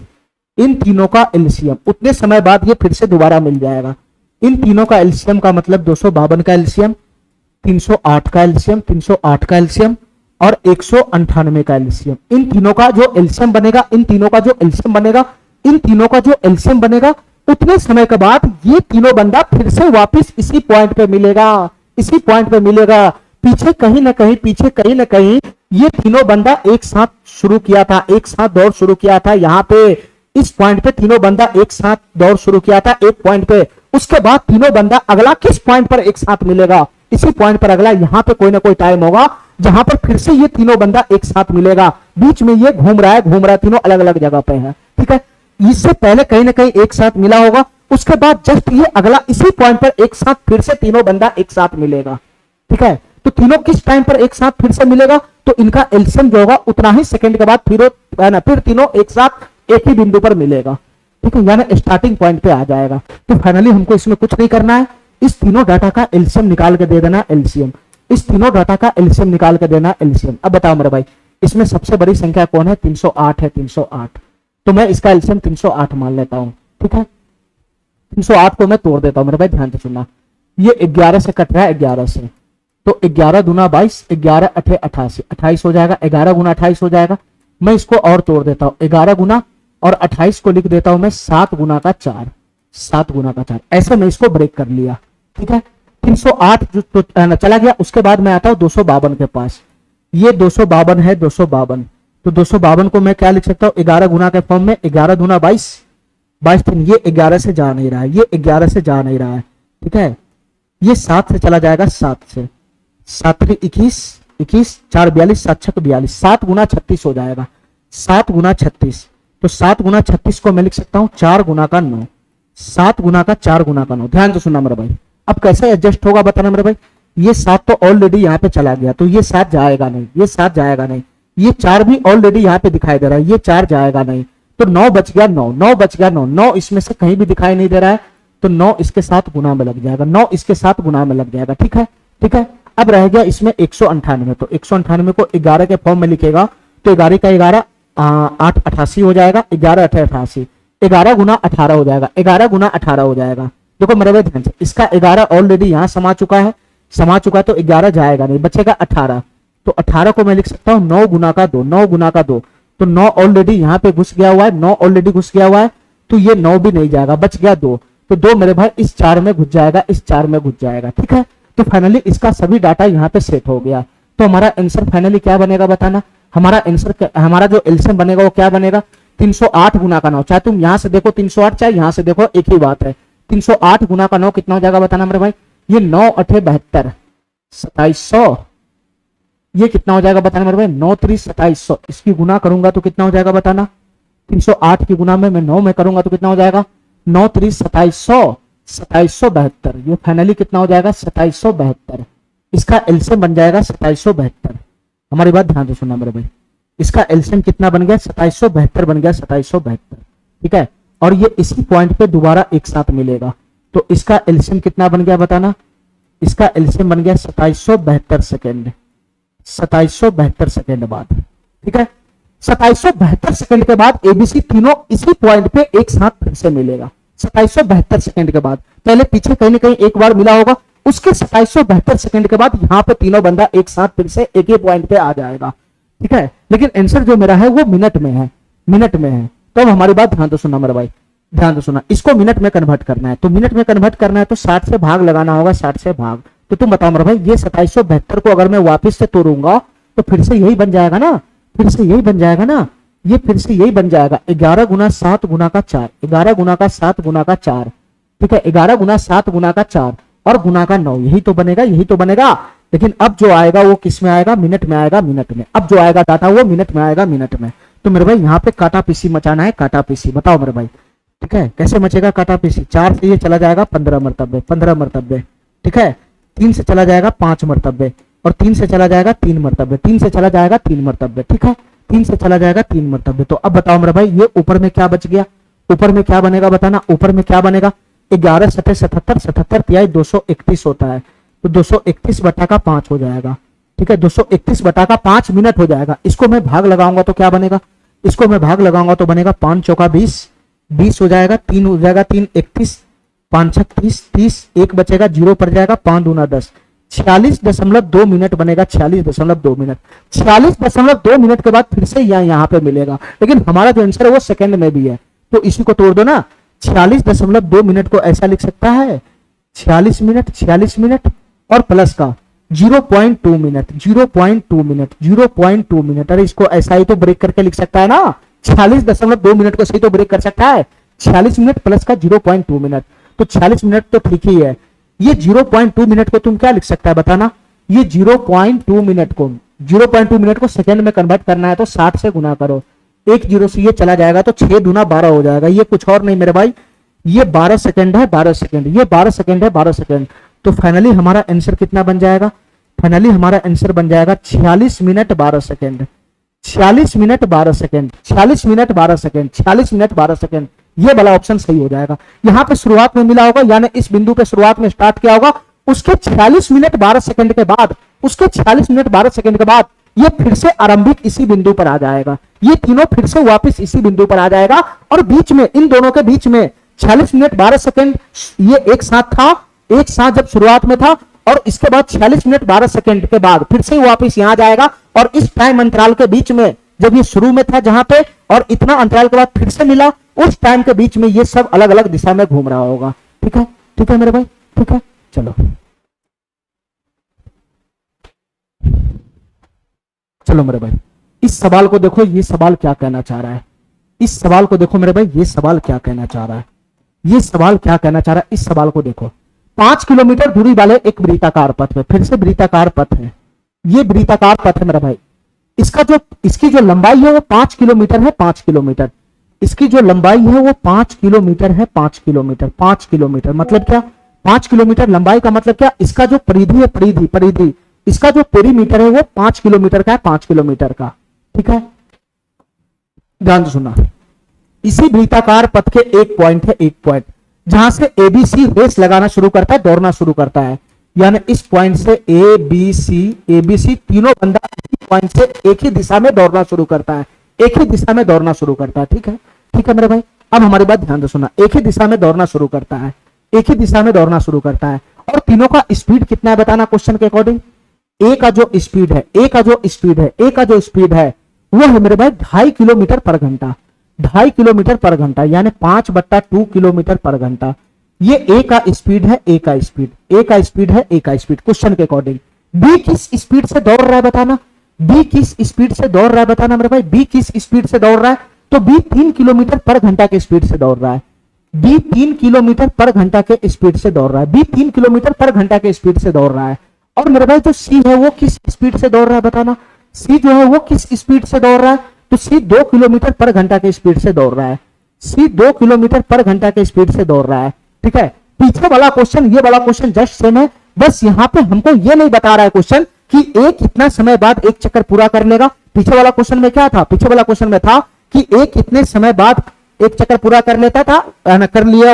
इन तीनों का एलसीएम उतने समय बाद ये फिर से दोबारा मिल जाएगा। इन तीनों का एलसीएम का मतलब 252 का एलसीएम, 308 का एलसीएम, 308 का एलसीएम और 198 का एलसीएम। इन तीनों का जो एलसीएम बनेगा, इन तीनों का जो एलसीएम बनेगा, इन तीनों का जो एलसीएम बनेगा उतने समय के बाद ये तीनों बंदा फिर से वापस इसी पॉइंट पे मिलेगा, इसी पॉइंट पे मिलेगा। पीछे कहीं ना कहीं, पीछे कहीं ना कहीं ये तीनों बंदा एक साथ शुरू किया था, एक साथ दौड़ शुरू किया था। यहाँ पे इस पॉइंट पे तीनों बंदा एक साथ दौड़ शुरू किया था एक पॉइंट पे। उसके बाद तीनों बंदा अगला किस पॉइंट पर एक साथ मिलेगा, इसी पॉइंट पर अगला यहाँ पे कोई ना कोई टाइम होगा जहां पर फिर से ये तीनों बंदा एक साथ मिलेगा। बीच में ये घूम रहा है, तीनों अलग अलग जगह पे है, ठीक है। इससे पहले कहीं ना कहीं एक साथ मिला होगा, उसके बाद जस्ट ये अगला इसी पॉइंट पर एक साथ फिर से तीनों बंदा एक साथ मिलेगा, ठीक है। तो तीनों किस टाइम पर एक साथ फिर से मिलेगा, तो इनका एलसीएम जो होगा उतना ही सेकंड के बाद फिर तीनों एक साथ एक ही बिंदु पर मिलेगा, ठीक है, यानी स्टार्टिंग पॉइंट पे आ जाएगा। तो फाइनली हमको इसमें कुछ नहीं करना है, इस तीनों डाटा का एलसीएम निकाल के दे देना एलसीएम, इस तीनों डाटा का एलसीएम निकाल के देना एलसीएम। अब बताओ मेरे भाई इसमें सबसे बड़ी संख्या कौन है, 308 है, 308। तो मैं इसका एलसीएम 308 मान लेता हूं, ठीक है। 308 को मैं तोड़ देता हूं मेरे भाई, ध्यान से सुनना। ये 11 से कट रहा है, 11 से, तो 11 दूना 22, 11 अठे 88, 28 हो जाएगा, 11 गुना 28 हो जाएगा। मैं इसको और तोड़ देता हूं, 11 गुना और 28 को लिख देता हूं मैं 7 गुना का 4, 7 गुना का 4। ऐसे मैं इसको ब्रेक कर लिया, ठीक है। 308 जो तो चला गया। उसके बाद मैं आता हूं 252 के पास। ये 252 है, 252। तो 252 को मैं क्या लिख सकता हूं, 11 गुना के फॉर्म में, 11 दूना 22, 22 3, ये 11 से जा नहीं रहा है, ये 11 से जा नहीं रहा है, ठीक है। ये 7 से चला जाएगा, 7 से, 7 21, 21 4 42, 7 6 42, 7 गुना 36 हो जाएगा, 7 गुना 36। तो 7 गुना 36 को मैं लिख सकता हूं 4 गुना का 9, 7 गुना का 4 गुना का 9। ध्यान से सुनना मेरे भाई, अब कैसे एडजस्ट होगा बताना मेरे भाई। ये 7 तो ऑलरेडी यहाँ पे चला गया, तो ये 7 जाएगा नहीं, ये 7 जाएगा नहीं। ये 4 भी ऑलरेडी यहाँ पे दिखाई दे रहा है, ये 4 जाएगा नहीं। तो 9 बच गया, 9 बच गया, 9 इसमें से कहीं भी दिखाई नहीं दे रहा है, तो 9 इसके साथ गुना में लग जाएगा, 9 इसके साथ गुना में लग जाएगा, ठीक है, ठीक है। अब रह गया इसमें 198, तो 198 को 11 के फॉर्म में लिखेगा, तो 11 का 11 8 88 हो जाएगा, 11 8 88, 11 गुना 18 हो जाएगा, 11 गुना 18 हो जाएगा। देखो मेरे भाई ध्यान से, इसका 11 ऑलरेडी यहाँ समा चुका है, तो 11 जाएगा नहीं, बचेगा 18। तो 18 को मैं लिख सकता हूँ 9 गुना का 2, 9 गुना का 2। तो 9 ऑलरेडी यहाँ पे घुस गया हुआ है, 9 ऑलरेडी घुस गया हुआ है, तो ये 9 भी नहीं जाएगा, बच गया 2। तो 2 मेरे भाई इस 4 में घुस जाएगा, इस 4 में घुस जाएगा, ठीक है। तो फाइनली इसका सभी डाटा यहाँ पे सेट हो गया। तो हमारा आंसर फाइनली क्या बनेगा बताना। हमारा आंसर, हमारा जो एलसीएम बनेगा वो क्या बनेगा, 308 गुना का 9। चाहे तुम यहाँ से देखो 308, चाहे यहाँ से देखो, एक ही बात है। 308 गुना का 9 कितना हो जाएगा बताना मेरे भाई। ये 9 8 72, 2700। ये कितना हो जाएगा बताना मेरे भाई, 9 3 2700। इसकी गुना करूंगा तो कितना हो जाएगा बताना। 308 की गुना में मैं 9 में करूंगा तो कितना हो जाएगा, 9 3 2700, 2772। ये फाइनली कितना हो जाएगा, 2772। इसका एलसीएम बन जाएगा 2772। हमारी बात ध्यान से सुनना मेरे भाई, इसका एलसीएम कितना बन गया, 2772 बन गया, 2772, ठीक है। और ये इसी पॉइंट पे दोबारा एक साथ मिलेगा, तो इसका एलसीएम कितना बन गया बताना। इसका एलसीएम बन गया 2772 सेकेंड, 2772 सेकेंड बाद, ठीक है। 2772 सेकेंड के बाद एबीसी तीनों इसी पॉइंट पे एक साथ फिर से मिलेगा। 2772 सेकेंड के बाद, पहले पीछे कहीं ना कहीं एक बार मिला होगा, उसके 2772 सेकंड के बाद यहाँ पे तीनों बंदा एक साथ फिर से एक ही पॉइंट पे आ जाएगा, ठीक है। लेकिन आंसर जो मेरा है वो मिनट में है, मिनट में है। तो अब हमारी बात ध्यान से सुनना मेरे भाई, ध्यान से सुनना। इसको मिनट में कन्वर्ट करना है, तो मिनट में कन्वर्ट करना है तो 60 से भाग लगाना होगा, 60 से भाग। तो तुम बताओ मेरे भाई, ये 2772 को अगर मैं वापस से तोड़ूंगा तो फिर से यही बन जाएगा ना, फिर से यही बन जाएगा ना, ये फिर से यही बन जाएगा 11 गुना 7 गुना का 4, 11 गुना का 7 गुना का 4, ठीक है। 11 गुना 7 गुना का 4 और गुना का 9, यही तो बनेगा, यही तो बनेगा। लेकिन अब जो आएगा वो किस में आएगा, मिनट में आएगा, मिनट में। अब जो आएगा डाटा वो मिनट में आएगा, मिनट में। तो मेरे भाई यहाँ पे काटा पीसी मचाना है, काटा पीसी। बताओ मेरे भाई, ठीक है, कैसे मचेगा काटा पीसी। 4 से ये चला जाएगा 15 मरतबे, 15 मरतबे, ठीक है। 3 से चला जाएगा 5 मरतबे और 3 से चला जाएगा 3 मरतबे, 3 से चला जाएगा 3 मरतबे, ठीक है। 3 से चला जाएगा 3 मरतबे। तो अब बताओ मेरे भाई, ये ऊपर में क्या बच गया, ऊपर में क्या बनेगा बताना, ऊपर में क्या बनेगा। 11 सटे 77, 77 तिहाई 231 होता है, तो 231 बटा का 5 हो जाएगा, ठीक है। 231 बटा का 5 मिनट हो जाएगा। इसको मैं भाग लगाऊंगा तो क्या बनेगा, इसको मैं भाग लगाऊंगा तो बनेगा 5 चौका 20, 20 हो जाएगा, 3 हो जाएगा, 3 31, 5 6 30, 30 एक बचेगा, 0 पड़ जाएगा, 5 दूना 10, 46.2 मिनट बनेगा, 46.2 मिनट। 46.2 मिनट के बाद फिर से यहाँ पे मिलेगा, लेकिन हमारा जो आंसर है वो सेकंड में भी है, तो इसी को तोड़ दो ना। 46.2 मिनट को ऐसा लिख सकता है 46 मिनट, 46 मिनट और प्लस का 0.2 मिनट, 0.2 मिनट, 0.2 मिनट। अरे इसको ऐसा ही तो ब्रेक करके लिख सकता है ना, 46.2 मिनट को सही तो ब्रेक कर सकता है। 46 मिनट प्लस का 0.2 मिनट, तो 46 मिनट तो ठीक ही है। ये 0.2 मिनट को तुम क्या लिख सकता है बताना, ये 0.2 मिनट को, 0.2 मिनट को सेकंड में कन्वर्ट करना है तो 60 से गुना करो, एक 0 से ये चला जाएगा तो 6 दूना 12 हो जाएगा। ये कुछ और नहीं मेरे भाई, ये 12 सेकंड है, 12 सेकंड, ये 12 सेकंड है, 12 सेकंड। तो फाइनली हमारा आंसर कितना बन जाएगा, फाइनली हमारा आंसर बन जाएगा 46 minute 12 second, 46 minute 12 second, 46 minute 12 second, 46 minute 12 second. ये वाला ऑप्शन सही हो जाएगा। यहां पे शुरुआत में मिला होगा, यानी इस बिंदु पे शुरुआत में स्टार्ट किया होगा, उसके 46 मिनट 12 सेकंड के बाद, उसके 46 मिनट 12 सेकंड के बाद ये फिर से आरंभिक इसी बिंदु पर आ जाएगा, ये तीनों फिर से वापस इसी बिंदु पर आ जाएगा। और बीच में, इन दोनों के बीच में 46 मिनट 12 सेकंड ये एक साथ था, एक साथ जब शुरुआत में था, और इसके बाद 46 मिनट 12 सेकंड के बाद फिर से वापस यहां जाएगा। और इस टाइम अंतराल के बीच में, जब ये शुरू में था जहां पे, और इतना अंतराल के बाद फिर से मिला, उस टाइम के बीच में ये सब अलग अलग दिशा में घूम रहा होगा। ठीक है, ठीक है मेरे भाई, ठीक है। चलो चलो मेरे भाई, इस सवाल को देखो, ये सवाल क्या कहना चाह रहा है। इस सवाल को देखो मेरे भाई, ये सवाल क्या कहना चाह रहा है, ये सवाल क्या कहना चाह रहा है। इस सवाल को देखो, 5 किलोमीटर दूरी वाले एक वृत्ताकार पथ में, फिर से वृत्ताकार पथ है, ये वृत्ताकार पथ है मेरा भाई। इसकी जो लंबाई है वो 5 किलोमीटर है, 5 किलोमीटर। इसकी जो लंबाई है वो 5 किलोमीटर है, 5 किलोमीटर, 5 किलोमीटर मतलब क्या, 5 किलोमीटर लंबाई का मतलब क्या, इसका जो परिधि है, परिधि, इसका जो पेरीमीटर है वो 5 किलोमीटर का है, 5 किलोमीटर का। ठीक है, ध्यान से सुनना। इसी वृत्ताकार पथ के एक पॉइंट है, एक पॉइंट जहां से एबीसी रेस लगाना शुरू करता है, दौड़ना शुरू करता है। यानी इस पॉइंट से एबीसी तीनों बंदा इसी पॉइंट से एक ही दिशा में दौड़ना शुरू करता है, एक ही दिशा में दौड़ना शुरू करता है। ठीक है, ठीक है मेरे भाई। अब हमारी बात ध्यान से सुनना, एक ही दिशा में दौड़ना शुरू करता है, एक ही दिशा में दौड़ना शुरू करता है। और तीनों का स्पीड कितना है बताना क्वेश्चन के अकॉर्डिंग। ए का जो स्पीड है, ए का जो स्पीड है, ए का जो स्पीड है वो है मेरे भाई 2.5 किलोमीटर पर घंटा, 2.5 किलोमीटर पर घंटा, यानी 5/2 किलोमीटर पर घंटा। ये ए का स्पीड है, ए का स्पीड, ए का स्पीड है, ए का स्पीड क्वेश्चन के अकॉर्डिंग। बी किस स्पीड से दौड़ रहा है बताना, बी किस स्पीड से दौड़ रहा है बताना मेरे भाई। बी किस स्पीड से दौड़ रहा है, तो बी 3 किलोमीटर पर घंटा के स्पीड से दौड़ रहा है, बी 3 किलोमीटर पर घंटा के स्पीड से दौड़ रहा है, बी 3 किलोमीटर पर घंटा के स्पीड से दौड़ रहा है। और मेरे भाई जो सी है वो किस स्पीड से दौड़ रहा है बताना, सी जो है वो किस स्पीड से दौड़ रहा है, तो सी 2 किलोमीटर पर घंटा के स्पीड से दौड़ रहा है, सी 2 किलोमीटर पर घंटा के स्पीड से दौड़ रहा है। ठीक है, पीछे वाला क्वेश्चन, ये वाला क्वेश्चन जस्ट सेम है, बस यहां पे हमको ये नहीं बता रहा है क्वेश्चन कि ए कितना समय बाद एक चक्कर पूरा कर लेगा। पीछे वाला क्वेश्चन में क्या था, पीछे वाला क्वेश्चन में था कि ए कितने समय बाद एक चक्कर पूरा कर लेता था, कर लिया,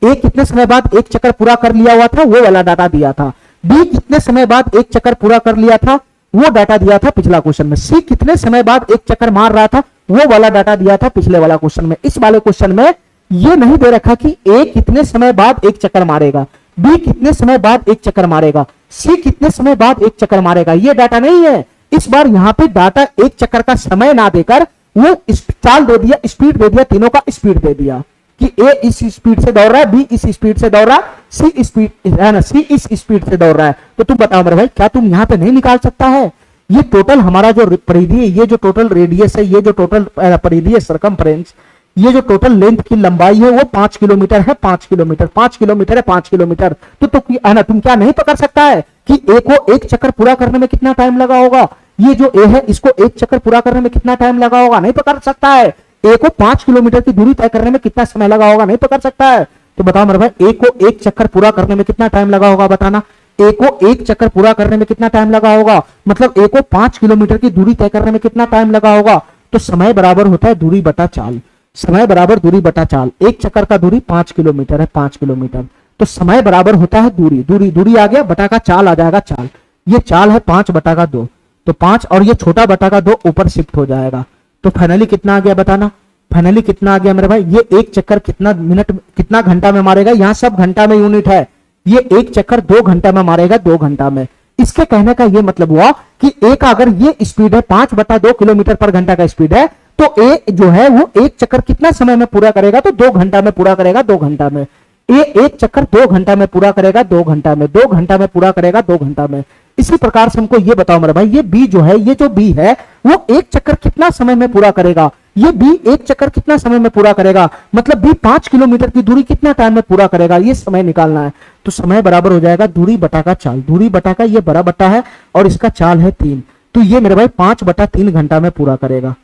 ए कितने समय बाद एक चक्कर पूरा कर लिया हुआ था, वो वाला डाटा दिया था। बी कितने समय बाद एक चक्कर पूरा कर लिया था, वो डाटा दिया था पिछला क्वेश्चन में। सी कितने समय बाद एक चक्कर मार रहा था, वो वाला डाटा दिया था पिछले वाला क्वेश्चन में। इस वाले क्वेश्चन में ये नहीं दे रखा कि ए कितने समय बाद एक चक्कर मारेगा, बी कितने समय बाद एक चक्कर मारेगा, सी कितने समय बाद एक चक्कर मारेगा। ये डाटा नहीं है, इस बार यहां पे डाटा एक चक्कर का समय ना देकर वो चाल दे दिया, स्पीड दे दिया, तीनों का स्पीड दे दिया कि ए इस स्पीड से दौड़ रहा है, बी इस स्पीड से दौड़ रहा है, सी स्पीड है ना, सी इस स्पीड से दौड़ रहा है। तो तुम बताओ मेरे भाई, क्या तुम यहां पे नहीं निकाल सकता है? ये टोटल हमारा जो परिधि, ये जो टोटल रेडियस है, ये जो टोटल परिधि है सर्कमफ्रेंस, ये जो टोटल लेंथ की लंबाई है वो 5 किलोमीटर है, 5 किलोमीटर, 5 किलोमीटर है, 5 किलोमीटर। तो है ना, तुम क्या नहीं पकड़ सकता है कि ए को एक चक्कर पूरा करने में कितना टाइम लगा होगा, ये जो ए है इसको एक चक्कर पूरा करने में कितना टाइम लगा होगा, नहीं पकड़ सकता है। ए को 5 किलोमीटर की दूरी तय करने में कितना समय लगा होगा, नहीं पकड़ सकता है। तो बताओ मेरे भाई, ए को एक चक्कर पूरा करने में कितना टाइम लगा होगा, बताना। ए को एक चक्कर पूरा करने में कितना टाइम लगा होगा, मतलब ए को 5 किलोमीटर की दूरी तय करने में कितना टाइम लगा होगा। तो समय बराबर होता है दूरी बटा चाल, समय बराबर दूरी बटा चाल। एक चक्कर का दूरी 5 किलोमीटर है, 5 किलोमीटर, तो समय बराबर होता है दूरी, दूरी दूरी आ गया, बटा का चाल आ जाएगा, चाल। ये चाल है 5 बटा का 2, तो 5 और ये छोटा बटा का 2 ऊपर शिफ्ट हो जाएगा। तो फाइनली कितना आ गया बताना, फाइनली कितना आ गया मेरे भाई। ये एक चक्कर कितना मिनट, कितना घंटा में मारेगा, यहां सब घंटा में यूनिट है। ये एक चक्कर 2 घंटा में मारेगा, 2 घंटा में। इसके कहने का ये मतलब हुआ कि ए का अगर ये स्पीड है 5 बटा 2 किलोमीटर पर घंटा का स्पीड है, तो ए जो है वो एक चक्कर कितना समय में पूरा करेगा, तो 2 घंटा में पूरा करेगा, 2 घंटा में। ए एक चक्कर 2 घंटा में पूरा करेगा, 2 घंटा में, 2 घंटा में पूरा करेगा, 2 घंटा में। इसी प्रकार से हमको ये बताओ मेरे भाई, ये बी जो है, ये जो बी है वो एक चक्कर कितना समय में पूरा करेगा, ये बी एक चक्कर कितना समय में पूरा करेगा, मतलब बी 5 किलोमीटर की दूरी कितना टाइम में पूरा करेगा, ये समय निकालना है। तो समय बराबर हो जाएगा दूरी बटा का चाल, दूरी बटा का ये बड़ा बटा है और इसका चाल है 3, तो ये मेरे भाई 5 बटा 3 घंटा में पूरा करेगा।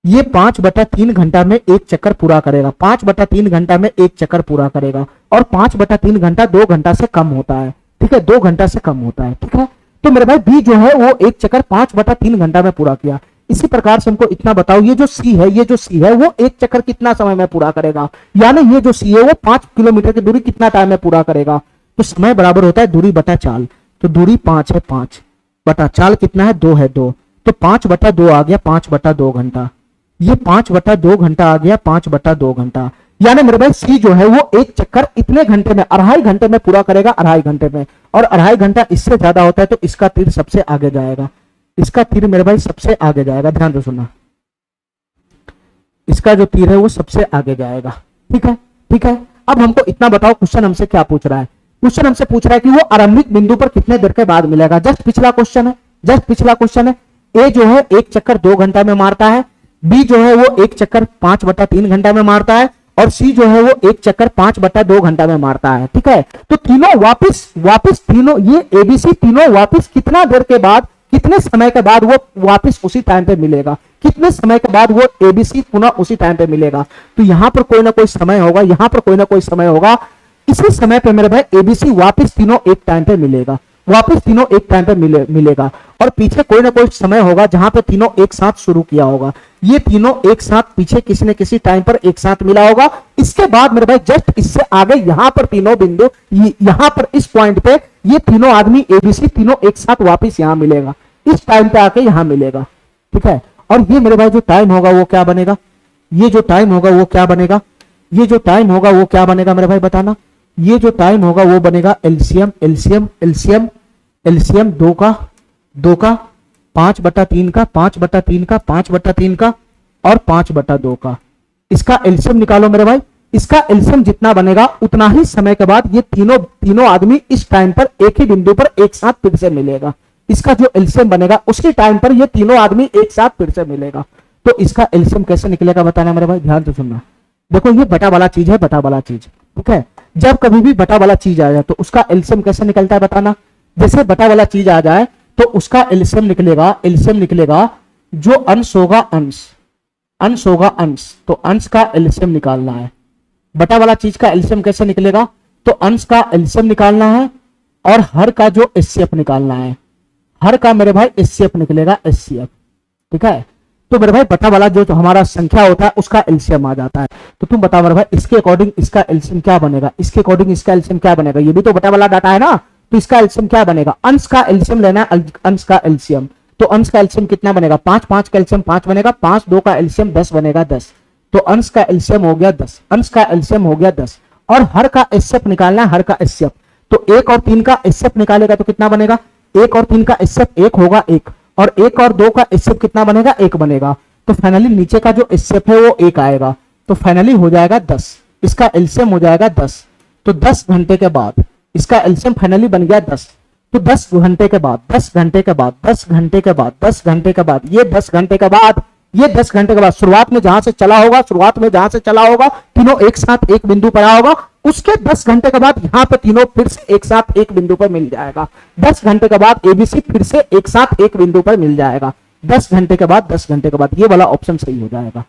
ये 5 बटा 3 घंटा में एक चक्कर पूरा करेगा, 5 बटा 3 घंटा में एक चक्कर पूरा करेगा, और 5 बटा 3 घंटा 2 घंटा से कम होता है, ठीक है, 2 घंटा से कम होता है, ठीक है। तो मेरे भाई बी जो है वो एक चक्कर 5 बटा 3 घंटा में पूरा किया। इसी प्रकार से हमको इतना बताओ, ये जो सी है, ये जो सी है वो एक चक्कर कितना समय में पूरा करेगा, यानी ये जो सी है वो 5 किलोमीटर की दूरी कितना टाइम में पूरा करेगा। तो समय बराबर होता है दूरी बटा चाल, तो दूरी 5 है, 5 बटा चाल कितना है, 2 है, 2, तो 5 बटा 2 आ गया 5 बटा 2 घंटा। ये 5 बटा 2 घंटा आ गया 5 बटा 2 घंटा, यानी मेरे भाई सी जो है वो एक चक्कर इतने घंटे में, 2.5 घंटे में पूरा करेगा, 2.5 घंटे में। और 2.5 घंटा इससे ज्यादा होता है तो इसका तीर सबसे आगे जाएगा, इसका तीर मेरे भाई सबसे आगे जाएगा, ध्यान से सुनना, इसका जो तीर है वो सबसे आगे जाएगा, ठीक है, ठीक है। अब हमको इतना बताओ, क्वेश्चन हमसे क्या पूछ रहा है, क्वेश्चन हमसे पूछ रहा है कि वो आरंभिक बिंदु पर कितने देर के बाद मिलेगा। जस्ट पिछला क्वेश्चन है, जस्ट पिछला क्वेश्चन है। ए जो है एक चक्कर 2 घंटा में मारता है, बी जो है वो एक चक्कर 5 बटा 3 घंटा में मारता है, और सी जो है वो एक चक्कर 5 बटा 2 घंटा में मारता है, ठीक है। तो तीनों वापिस तीनों, ये एबीसी तीनों वापिस कितना देर के बाद, कितने समय के बाद वो वापिस उसी टाइम पे मिलेगा, कितने समय के बाद वो एबीसी पुनः उसी टाइम पे मिलेगा। तो यहां पर कोई ना कोई समय होगा, यहां पर कोई ना कोई समय होगा, इसी समय पे मेरे भाई एबीसी वापिस तीनों एक टाइम पे मिलेगा, वापिस तीनों एक टाइम पे मिलेगा। और पीछे कोई ना कोई समय होगा जहां पे तीनों एक साथ शुरू किया होगा, ये तीनों एक साथ पीछे किसी न किसी टाइम पर एक साथ मिला होगा। इसके बाद मेरे भाई जस्ट इससे आगे यहां पर तीनों बिंदु, यहां पर इस पॉइंट पे ये तीनों आदमी एबीसी तीनों एक साथ वापिस यहां मिलेगा, इस टाइम पे आके यहां मिलेगा, ठीक है। और ये मेरे भाई जो टाइम होगा वो क्या बनेगा, ये जो टाइम होगा वो क्या बनेगा, ये जो टाइम होगा वो क्या बनेगा मेरे भाई बताना। ये जो टाइम होगा वो बनेगा एलसीएम, एलसीएम, एलसीएम, एलसीएम 2 का 5 बटा 3 का, 5 बटा 3 का, 5 बटा 3 का और 5 बटा 2 का। इसका एलसीएम निकालो मेरे भाई, इसका एलसीएम जितना बनेगा उतना ही समय के बाद ये तीनों आदमी इस टाइम पर एक ही बिंदु पर एक साथ फिर से मिलेगा। इसका जो एलसीएम बनेगा उसी टाइम पर ये तीनों आदमी एक साथ फिर से मिलेगा। तो इसका एलसीएम कैसे निकलेगा बताना मेरे भाई, ध्यान से सुनना। देखो ये बटा वाला चीज है, बटा वाला चीज, ठीक है। जब कभी भी बटा वाला चीज आ जाए तो उसका एलसीएम कैसे निकलता है बताना। जैसे बटा वाला चीज आ जाए तो उसका एलसीएम निकलेगा, एलसीएम निकलेगा जो अंश होगा, अंश होगा अंश, तो अंश का एलसीएम निकालना है। बटा वाला चीज का एलसीएम कैसे निकलेगा, तो अंश का एलसीएम निकालना है और हर का जो एचसीएफ निकालना है, हर का मेरे भाई एचसीएफ निकलेगा, एचसीएफ, ठीक है। तो मेरे भाई बटा वाला जो हमारा संख्या होता है उसका एलसीएम आ जाता है। तो तुम बताओ मेरे भाई इसके अकॉर्डिंग इसका एलसीएम क्या बनेगा, इसके अकॉर्डिंग इसका एलसीएम क्या बनेगा। ये भी तो बटा वाला डाटा है ना, तो इसका एलसीएम क्या बनेगा, अंश का एलसीएम लेना है, अंश का एलसीएम। तो अंश का एलसीएम कितना बनेगा, 5, 5 का एलसीएम 5 बनेगा, 5, 2 का एलसीएम 10 बनेगा, 10। तो अंश का एलसीएम हो गया 10, अंश का एलसीएम हो गया 10 और हर का एचसीएफ निकालना है, हर का एचसीएफ। तो 1 और 3 का एचसीएफ निकालेगा तो कितना बनेगा, 1 और 3 का एचसीएफ 1 होगा 1, और 1 और 2 का एचसीएफ कितना बनेगा, 1 बनेगा। तो फाइनली नीचे का जो एचसीएफ है वो 1 आएगा, तो फाइनली हो जाएगा 10, इसका एलसीएम हो जाएगा 10। तो 10 घंटे के बाद इसका एलसीएम फाइनली बन गया 10। तो 10 घंटे के बाद, 10 घंटे के बाद, 10 घंटे के बाद, 10 घंटे के बाद, ये 10 घंटे के बाद, ये 10 घंटे के बाद शुरुआत में जहां से चला होगा, शुरुआत में जहां से चला होगा तीनों एक साथ एक बिंदु पर होगा, उसके 10 घंटे के बाद यहां पे तीनों फिर से एक साथ एक बिंदु पर मिल जाएगा। 10 घंटे के बाद एबीसी फिर से एक साथ एक बिंदु पर मिल जाएगा। 10 घंटे के बाद, 10 घंटे के बाद ये वाला ऑप्शन सही हो जाएगा।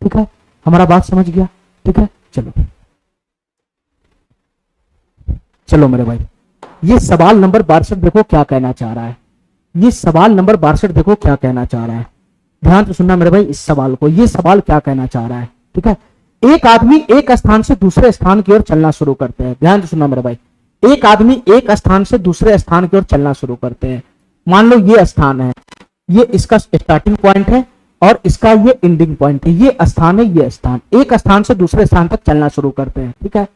ठीक है, हमारा बात समझ गया। ठीक है, चलो चलो मेरे भाई, ये सवाल नंबर 62 देखो क्या कहना चाह रहा है। ये सवाल नंबर 62 देखो क्या कहना चाह रहा है, ध्यान से सुनना मेरे भाई इस सवाल को। ये सवाल क्या कहना चाह रहा है, ठीक है। एक आदमी एक स्थान से दूसरे स्थान की ओर चलना शुरू करते हैं, ध्यान से सुनना मेरे भाई। एक आदमी एक स्थान से दूसरे स्थान की ओर चलना शुरू करते हैं। मान लो ये स्थान है, ये इसका स्टार्टिंग पॉइंट है और इसका ये एंडिंग पॉइंट है। ये स्थान है, ये स्थान, एक स्थान से दूसरे स्थान तक चलना शुरू करते हैं, ठीक है।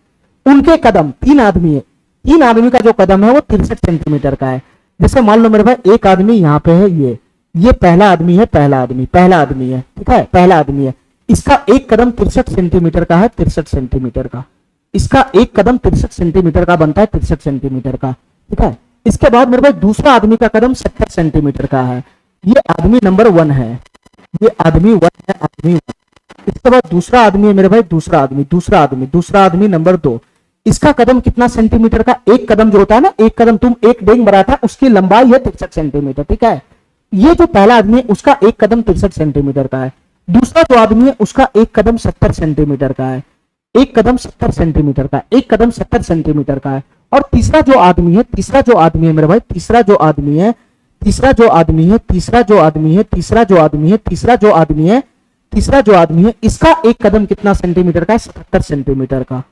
उनके कदम, 3 आदमी है, 3 आदमी का जो कदम है वो 63 सेंटीमीटर का है। जैसे मान लो मेरे भाई एक आदमी यहाँ पे है, ये पहला आदमी है, पहला आदमी है, ठीक है, पहला आदमी है। इसका एक कदम 63 सेंटीमीटर का है, 63 सेंटीमीटर का। इसका एक कदम 63 सेंटीमीटर का बनता है, 63 सेंटीमीटर का, ठीक है। इसके बाद मेरे भाई दूसरा आदमी का कदम 70 सेंटीमीटर का है। ये आदमी नंबर 1 है, ये आदमी 1 है, आदमी 1। इसके बाद दूसरा आदमी है मेरे भाई, दूसरा आदमी नंबर 2। इसका कदम कितना सेंटीमीटर का, एक कदम जो होता है ना, एक कदम तुम एक डेंग बनाता है, उसकी लंबाई है 63 सेंटीमीटर, ठीक है। ये जो पहला आदमी है उसका एक कदम 63 सेंटीमीटर का है। दूसरा जो आदमी है उसका एक कदम 70 सेंटीमीटर का है, एक कदम 70 सेंटीमीटर का, एक कदम 70 सेंटीमीटर का है। और तीसरा जो आदमी है मेरे भाई, तीसरा जो आदमी है इसका एक कदम कितना सेंटीमीटर का है, 77 सेंटीमीटर का।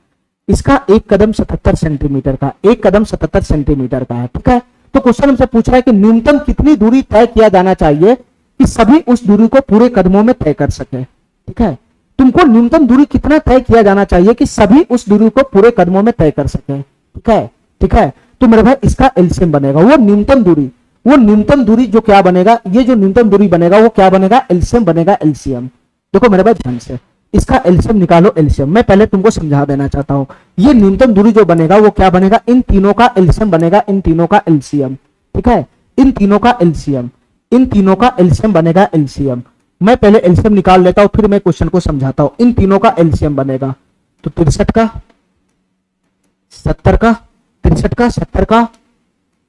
इसका एक कदम 77 सेंटीमीटर का, एक कदम 77 सेंटीमीटर का है, ठीक है। तो क्वेश्चन हमसे पूछ रहा है कि न्यूनतम कितनी दूरी तय किया जाना चाहिए कि सभी उस दूरी को पूरे कदमों में तय कर सके, ठीक है। तुमको न्यूनतम दूरी कितना तय किया जाना चाहिए कि सभी उस दूरी को पूरे कदमों में तय कर सके, ठीक है, ठीक है। तो मेरे भाई इसका एलसीएम बनेगा, वो न्यूनतम दूरी जो क्या बनेगा, ये जो न्यूनतम दूरी बनेगा वो क्या बनेगा, एलसीएम बनेगा, एलसीएम। देखो मेरे भाई ध्यान से इसका एलसीएम निकालो, एलसीएम। मैं पहले तुमको समझा देना चाहता हूं, ये न्यूनतम दूरी जो बनेगा वो क्या बनेगा, इन तीनों का एलसीएम बनेगा, इन तीनों का एलसीएम, ठीक है, इन तीनों का एलसीएम बनेगा, एलसीएम। मैं पहले एलसीएम निकाल लेता हूं, फिर मैं क्वेश्चन को समझाता हूं। इन तीनों का एलसीएम बनेगा तो 63 का, 70 का, 63 का, 70 का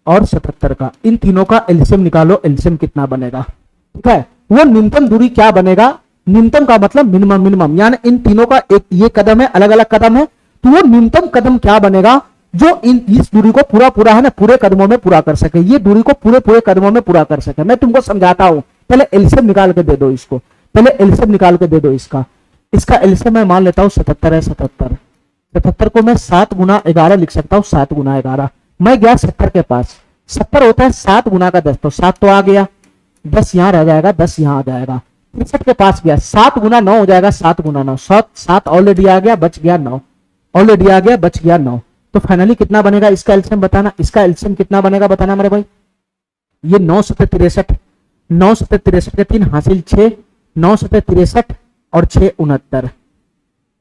और 77 का, इन तीनों का एलसीएम निकालो, एलसीएम कितना बनेगा, ठीक है। वो न्यूनतम दूरी क्या बनेगा, न्यूनतम का मतलब मिनिमम, यानी इन तीनों का एक ये कदम है, अलग अलग कदम है, तो वो न्यूनतम कदम क्या बनेगा जो इस दूरी को पूरा है ना, पूरे कदमों में पूरा कर सके, ये दूरी को पूरे कदमों में पूरा कर सके। मैं तुमको समझाता हूं, पहले एलसीएम निकाल के दे दो इसको, पहले एलसीएम निकाल के दे दो इसका एलसीएम मैं मान लेता हूं 77 है, 77 को मैं 7 गुना 11 लिख सकता हूं, 7 गुना 11। मैं गया 70 के पास, 70 होता है 7 गुना का 10, तो 7 तो आ गया, 10 यहां रह जाएगा, 10 यहां आ जाएगा। 63 के पास गया, 7 गुना 9 हो जाएगा, 7 गुना 9, 7 ऑलरेडी आ गया, बच गया 9, ऑलरेडी आ गया, बच गया 9। तो फाइनली कितना बनेगा इसका एलसीएम बताना, इसका एलसीएम कितना बनेगा बताना मेरे भाई। ये 9 7 63, 9 7 63 के 3 हासिल 6, 9 7 63 और 6 69,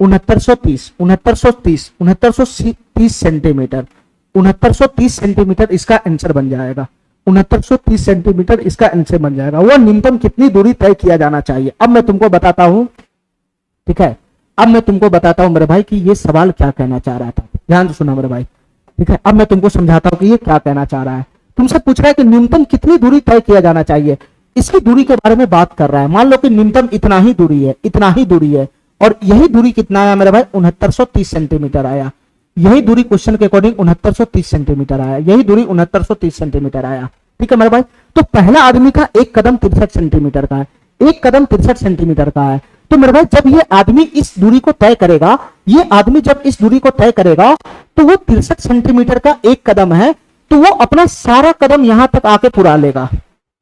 6930 सेंटीमीटर, 6930 सेंटीमीटर इसका आंसर बन जाएगा, 6930 सेंटीमीटर इसका आंसर बन जाएगा। वो न्यूनतम कितनी दूरी तय किया जाना चाहिए। अब मैं तुमको बताता हूं, ठीक है, अब मैं तुमको बताता हूं मेरे भाई कि ये सवाल क्या कहना चाह रहा था, ध्यान से सुना मेरे भाई, ठीक है। अब मैं तुमको समझाता हूं कि ये क्या कहना चाह रहा है। तुमसे पूछ रहा है कि न्यूनतम कितनी दूरी तय किया जाना चाहिए, इसकी दूरी के बारे में बात कर रहा है। मान लो कि न्यूनतम इतना ही दूरी है, और यही दूरी कितना आया मेरे भाई, 6930 सेंटीमीटर आया। यही दूरी क्वेश्चन के अकॉर्डिंग 6930 सेंटीमीटर आया, यही दूरी 6930 सेंटीमीटर आया, ठीक है मेरे भाई। तो पहला आदमी का एक कदम 63 सेंटीमीटर का है, एक कदम 63 सेंटीमीटर का है। तो मेरे भाई जब ये आदमी इस दूरी को तय करेगा, ये आदमी जब इस दूरी को तय करेगा तो वो 63 सेंटीमीटर का एक कदम है, तो वो अपना सारा कदम यहां तक आके पूरा लेगा।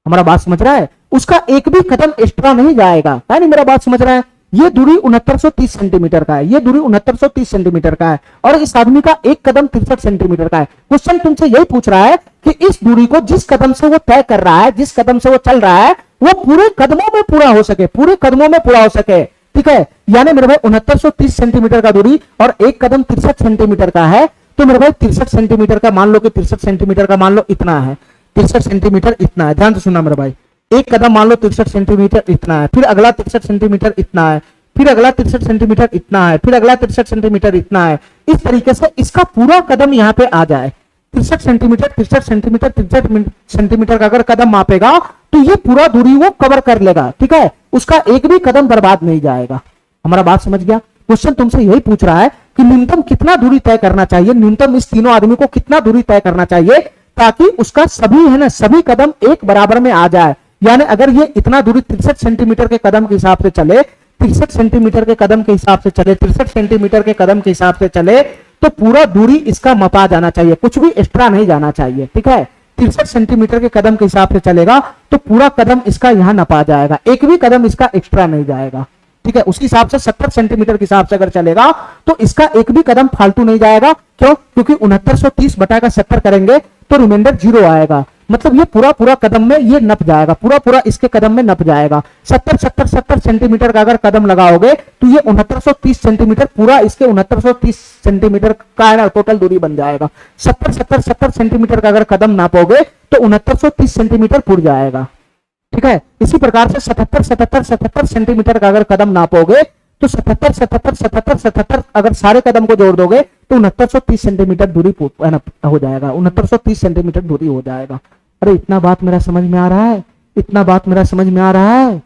हमारा बात समझ रहा है, उसका एक भी कदम एक्स्ट्रा नहीं जाएगा, है नहीं, मेरा बात समझ रहा है। ये दूरी 6930 सेंटीमीटर का है, ये दूरी 6930 सेंटीमीटर का है, और इस आदमी का एक कदम 63 सेंटीमीटर का है। क्वेश्चन तुमसे यही पूछ रहा है कि इस दूरी को जिस कदम से वो तय कर रहा है, जिस कदम से वो चल रहा है, वो पूरे कदमों में पूरा हो सके, पूरे कदमों में पूरा हो सके। ठीक है, यानी मेरे भाई 6930 सेंटीमीटर का दूरी और एक कदम 63 सेंटीमीटर का है, तो मेरे भाई 63 सेंटीमीटर का मान लो कि 63 सेंटीमीटर का मान लो इतना है, 63 सेंटीमीटर इतना है। ध्यान से सुनना मेरे भाई, एक कदम मान लो 63 सेंटीमीटर इतना है, फिर अगला 63 सेंटीमीटर इतना है, फिर अगला 63 सेंटीमीटर इतना है, फिर अगला 63 सेंटीमीटर इतना है। इस तरीके से इसका पूरा कदम यहाँ पे आ जाए, 63 सेंटीमीटर 63 सेंटीमीटर 63 सेंटीमीटर का अगर कदम मापेगा तो ये पूरा दूरी वो कवर कर लेगा। ठीक है, उसका एक भी कदम बर्बाद नहीं जाएगा। हमारा बात समझ गया? क्वेश्चन तुमसे यही पूछ रहा है कि न्यूनतम कितना दूरी तय करना चाहिए, न्यूनतम इस तीनों आदमी को कितना दूरी तय करना चाहिए ताकि उसका सभी है ना, सभी कदम एक बराबर में आ जाए। यानी अगर ये इतना दूरी 63 सेंटीमीटर के कदम के हिसाब से चले, 63 सेंटीमीटर के कदम के हिसाब से चले, 63 सेंटीमीटर के कदम के हिसाब से चले, तो पूरा दूरी इसका मपा जाना चाहिए, कुछ भी एक्स्ट्रा नहीं जाना चाहिए। ठीक है, 63 सेंटीमीटर के कदम के हिसाब से चलेगा तो पूरा कदम इसका यहां नपा जाएगा, एक भी कदम इसका एक्स्ट्रा नहीं जाएगा। ठीक है, उसी हिसाब से 70 सेंटीमीटर के हिसाब से अगर चलेगा तो इसका एक भी कदम फालतू नहीं जाएगा। क्यों? क्योंकि 6930 बटा का 70 करेंगे तो रिमाइंडर 0 आएगा, मतलब ये पूरा पूरा कदम में ये नप जाएगा, पूरा पूरा इसके कदम में नप जाएगा। 70 सेंटीमीटर का अगर कदम लगाओगे तो ये 6930 सेंटीमीटर पूरा इसके 6930 सेंटीमीटर का टोटल दूरी बन जाएगा। 70 सेंटीमीटर का अगर कदम नापोगे तो 6930 सेंटीमीटर पुर जाएगा। ठीक है, इसी प्रकार से 77 सेंटीमीटर का अगर कदम नापोगे तो 77 अगर सारे कदम को जोड़ दोगे तो 6930 सेंटीमीटर दूरी हो जाएगा, 6930 सेंटीमीटर दूरी हो जाएगा। अरे इतना बात मेरा समझ में आ रहा है? इतना बात मेरा समझ में आ रहा है?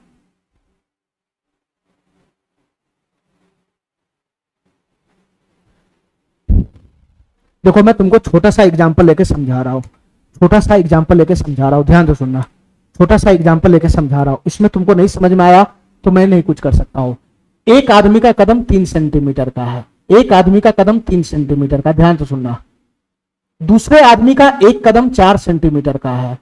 देखो मैं तुमको छोटा सा एग्जांपल लेके समझा रहा हूं, छोटा सा एग्जांपल लेके समझा रहा हूं, ध्यान से सुनना। छोटा सा एग्जांपल लेके समझा रहा हूं, इसमें तुमको नहीं समझ में आया तो मैं नहीं कुछ कर सकता हूं। एक आदमी का कदम 3 सेंटीमीटर का है, एक आदमी का कदम 3 सेंटीमीटर का, ध्यान से सुनना। दूसरे आदमी का एक कदम 4 सेंटीमीटर का है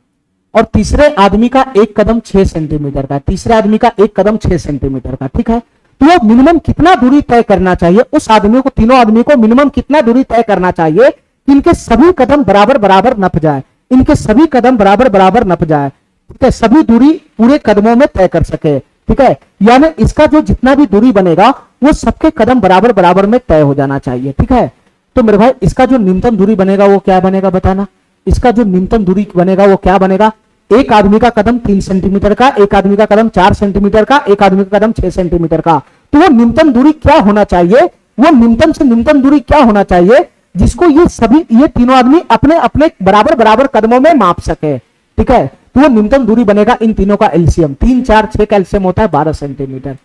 और तीसरे आदमी का एक कदम 6 सेंटीमीटर का, तीसरे आदमी का एक कदम 6 सेंटीमीटर का। ठीक है, तो वो मिनिमम कितना दूरी तय करना चाहिए उस आदमी को, तीनों आदमी को मिनिमम कितना दूरी तय करना चाहिए कि इनके सभी कदम बराबर बराबर नप जाए, इनके सभी कदम बराबर बराबर नप जाए। ठीक है, सभी दूरी पूरे कदमों में तय कर सके। ठीक है, यानी इसका जो जितना भी दूरी बनेगा वो सबके कदम बराबर बराबर में तय हो जाना चाहिए। ठीक है, तो मेरे भाई इसका जो न्यूनतम दूरी बनेगा वो क्या बनेगा बताना? इसका जो न्यूनतम दूरी बनेगा वो क्या बनेगा? एक आदमी का कदम 3 सेंटीमीटर का, एक आदमी का कदम 4 सेंटीमीटर का, एक आदमी का कदम 6 सेंटीमीटर का। तो वो न्यूनतम दूरी क्या होना चाहिए? वो न्यूनतम से न्यूनतम दूरी क्या होना चाहिए जिसको ये तीनों आदमी अपने अपने बराबर बराबर कदमों में माप सके। ठीक है, तो वो न्यूनतम दूरी बनेगा इन तीनों का एलसीएम, 3 4 6 का एलसीएम होता है 12 सेंटीमीटर।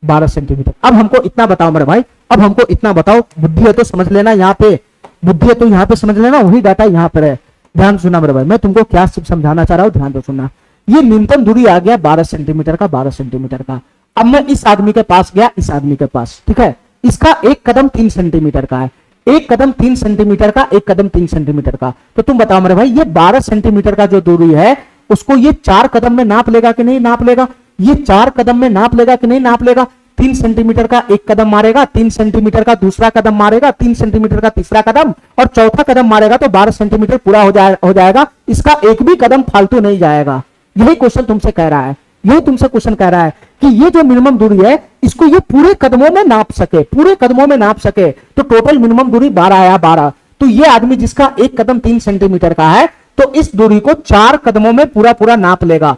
12 सेंटीमीटर। अब हमको इतना बताओ मेरे भाई, अब हमको इतना बताओ, बुद्धि है तो समझ लेना, यहाँ पे बुद्धि है तो यहाँ पे समझ लेना, वही डाटा यहाँ पर है। ध्यान सुनना मेरे भाई, मैं तुमको क्या समझाना चाह रहा हूँ, ध्यान से सुनना। ये न्यूनतम दूरी आ गया 12 सेंटीमीटर का, 12 सेंटीमीटर का। अब मैं इस आदमी के पास गया, इस आदमी के पास, ठीक है, इसका एक कदम 3 सेंटीमीटर का है, एक कदम 3 सेंटीमीटर का, एक कदम 3 सेंटीमीटर का। तो तुम बताओ मेरे भाई, ये 12 सेंटीमीटर का जो दूरी है उसको ये 4 कदम में नाप लेगा कि नहीं नाप लेगा? ये 4 कदम में नाप लेगा कि नहीं नाप लेगा? 3 सेंटीमीटर का एक कदम मारेगा, 3 सेंटीमीटर का दूसरा कदम मारेगा, 3 सेंटीमीटर का तीसरा कदम और चौथा कदम मारेगा तो 12 सेंटीमीटर पूरा हो जाएगा। इसका एक भी कदम फालतू नहीं जाएगा। यही क्वेश्चन तुमसे कह रहा है, यही तुमसे क्वेश्चन कह रहा है कि ये जो मिनिमम दूरी है इसको ये पूरे कदमों में नाप सके, पूरे कदमों में नाप सके। तो टोटल मिनिमम दूरी 12 आया, 12। तो ये आदमी जिसका एक कदम 3 सेंटीमीटर का है तो इस दूरी को 4 कदमों में पूरा पूरा नाप लेगा,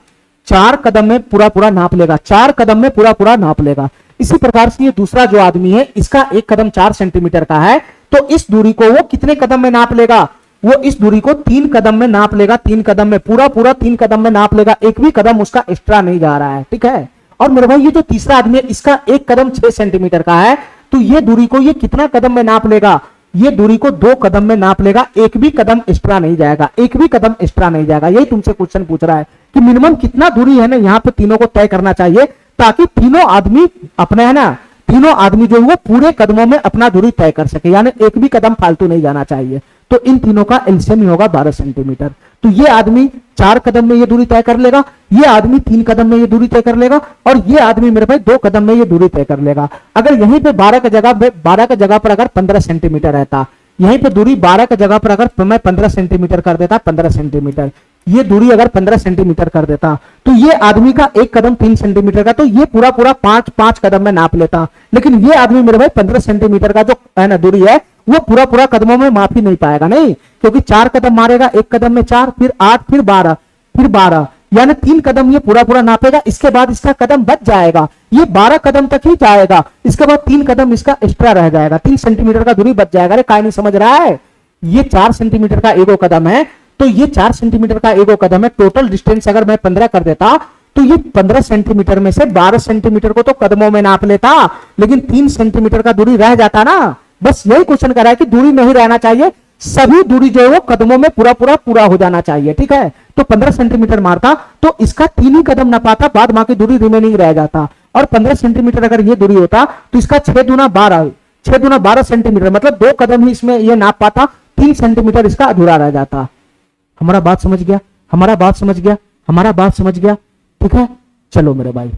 4 कदम में पूरा पूरा नाप लेगा, 4 कदम में पूरा पूरा नाप लेगा। इसी प्रकार से ये दूसरा जो आदमी है इसका एक कदम 4 सेंटीमीटर का है तो इस दूरी को वो कितने कदम में नाप लेगा? वो इस दूरी को 3 कदम में नाप लेगा, 3 कदम में पूरा पूरा 3 कदम में नाप लेगा, एक भी कदम उसका एक्स्ट्रा नहीं जा रहा है। ठीक है, और मेरे भाई ये जो तीसरा आदमी है इसका एक कदम 6 सेंटीमीटर का है तो ये दूरी को ये कितना कदम में नाप लेगा? ये दूरी को 2 कदम में नाप लेगा, एक भी कदम एक्स्ट्रा नहीं जाएगा, एक भी कदम एक्स्ट्रा नहीं जाएगा। यही तुमसे क्वेश्चन पूछ रहा है कि मिनिमम कितना दूरी है ना यहाँ पे तीनों को तय करना चाहिए ताकि तीनों आदमी अपने है ना, तीनों आदमी जो है वो पूरे कदमों में अपना दूरी तय कर सके, यानी एक भी कदम फालतू नहीं जाना चाहिए। तो इन तीनों का एलसीएम ही होगा 12 सेंटीमीटर। तो ये आदमी 4 कदम में ये दूरी तय कर लेगा, ये आदमी 3 कदम में ये दूरी तय कर लेगा, और ये आदमी मेरे भाई 2 कदम में ये दूरी तय कर लेगा। अगर यहीं पे 12 का जगह पर अगर 15 सेंटीमीटर रहता, यहीं पे दूरी 12 की जगह पर अगर मैं 15 सेंटीमीटर कर देता, 15 सेंटीमीटर, ये दूरी अगर 15 सेंटीमीटर कर देता, तो ये आदमी का एक कदम 3 सेंटीमीटर का, तो ये पूरा 5 कदम में नाप लेता। लेकिन ये आदमी मेरे भाई 15 सेंटीमीटर का जो है ना दूरी है, वो पूरा कदमों में माप ही नहीं पाएगा, नहीं, क्योंकि 4 कदम मारेगा, एक कदम में 4, फिर 8, फिर 12, यानी 3 कदम ये पूरा नापेगा। इसके बाद इसका कदम बच जाएगा, ये 12 कदम तक ही जाएगा, इसके बाद 3 कदम इसका एक्स्ट्रा रह जाएगा, 3 सेंटीमीटर का दूरी बच जाएगा। अरे काय नहीं समझ रहा है, ये 4 सेंटीमीटर का एगो कदम है, तो ये 4 सेंटीमीटर का एगो कदम है। टोटल डिस्टेंस अगर मैं 15 कर देता, तो ये 15 सेंटीमीटर में से 12 सेंटीमीटर को तो कदमों में नाप लेता, लेकिन 3 सेंटीमीटर का दूरी रह जाता ना। बस यही क्वेश्चन कर रहा है कि दूरी नहीं रहना चाहिए, सभी दूरी जो है वो कदमों में पूरा हो जाना चाहिए, ठीक है। तो 15 सेंटीमीटर मारता तो इसका 3 ही कदम ना पाता, बाद बाकी दूरी रिमेनिंग रह जाता। और 15 सेंटीमीटर अगर ये दूरी होता तो इसका 6 दूना 12 सेंटीमीटर, मतलब 2 कदम ही इसमें ये नाप पाता, 3 सेंटीमीटर इसका अधूरा रह जाता। हमारा बात समझ गया, ठीक है। चलो मेरे भाई,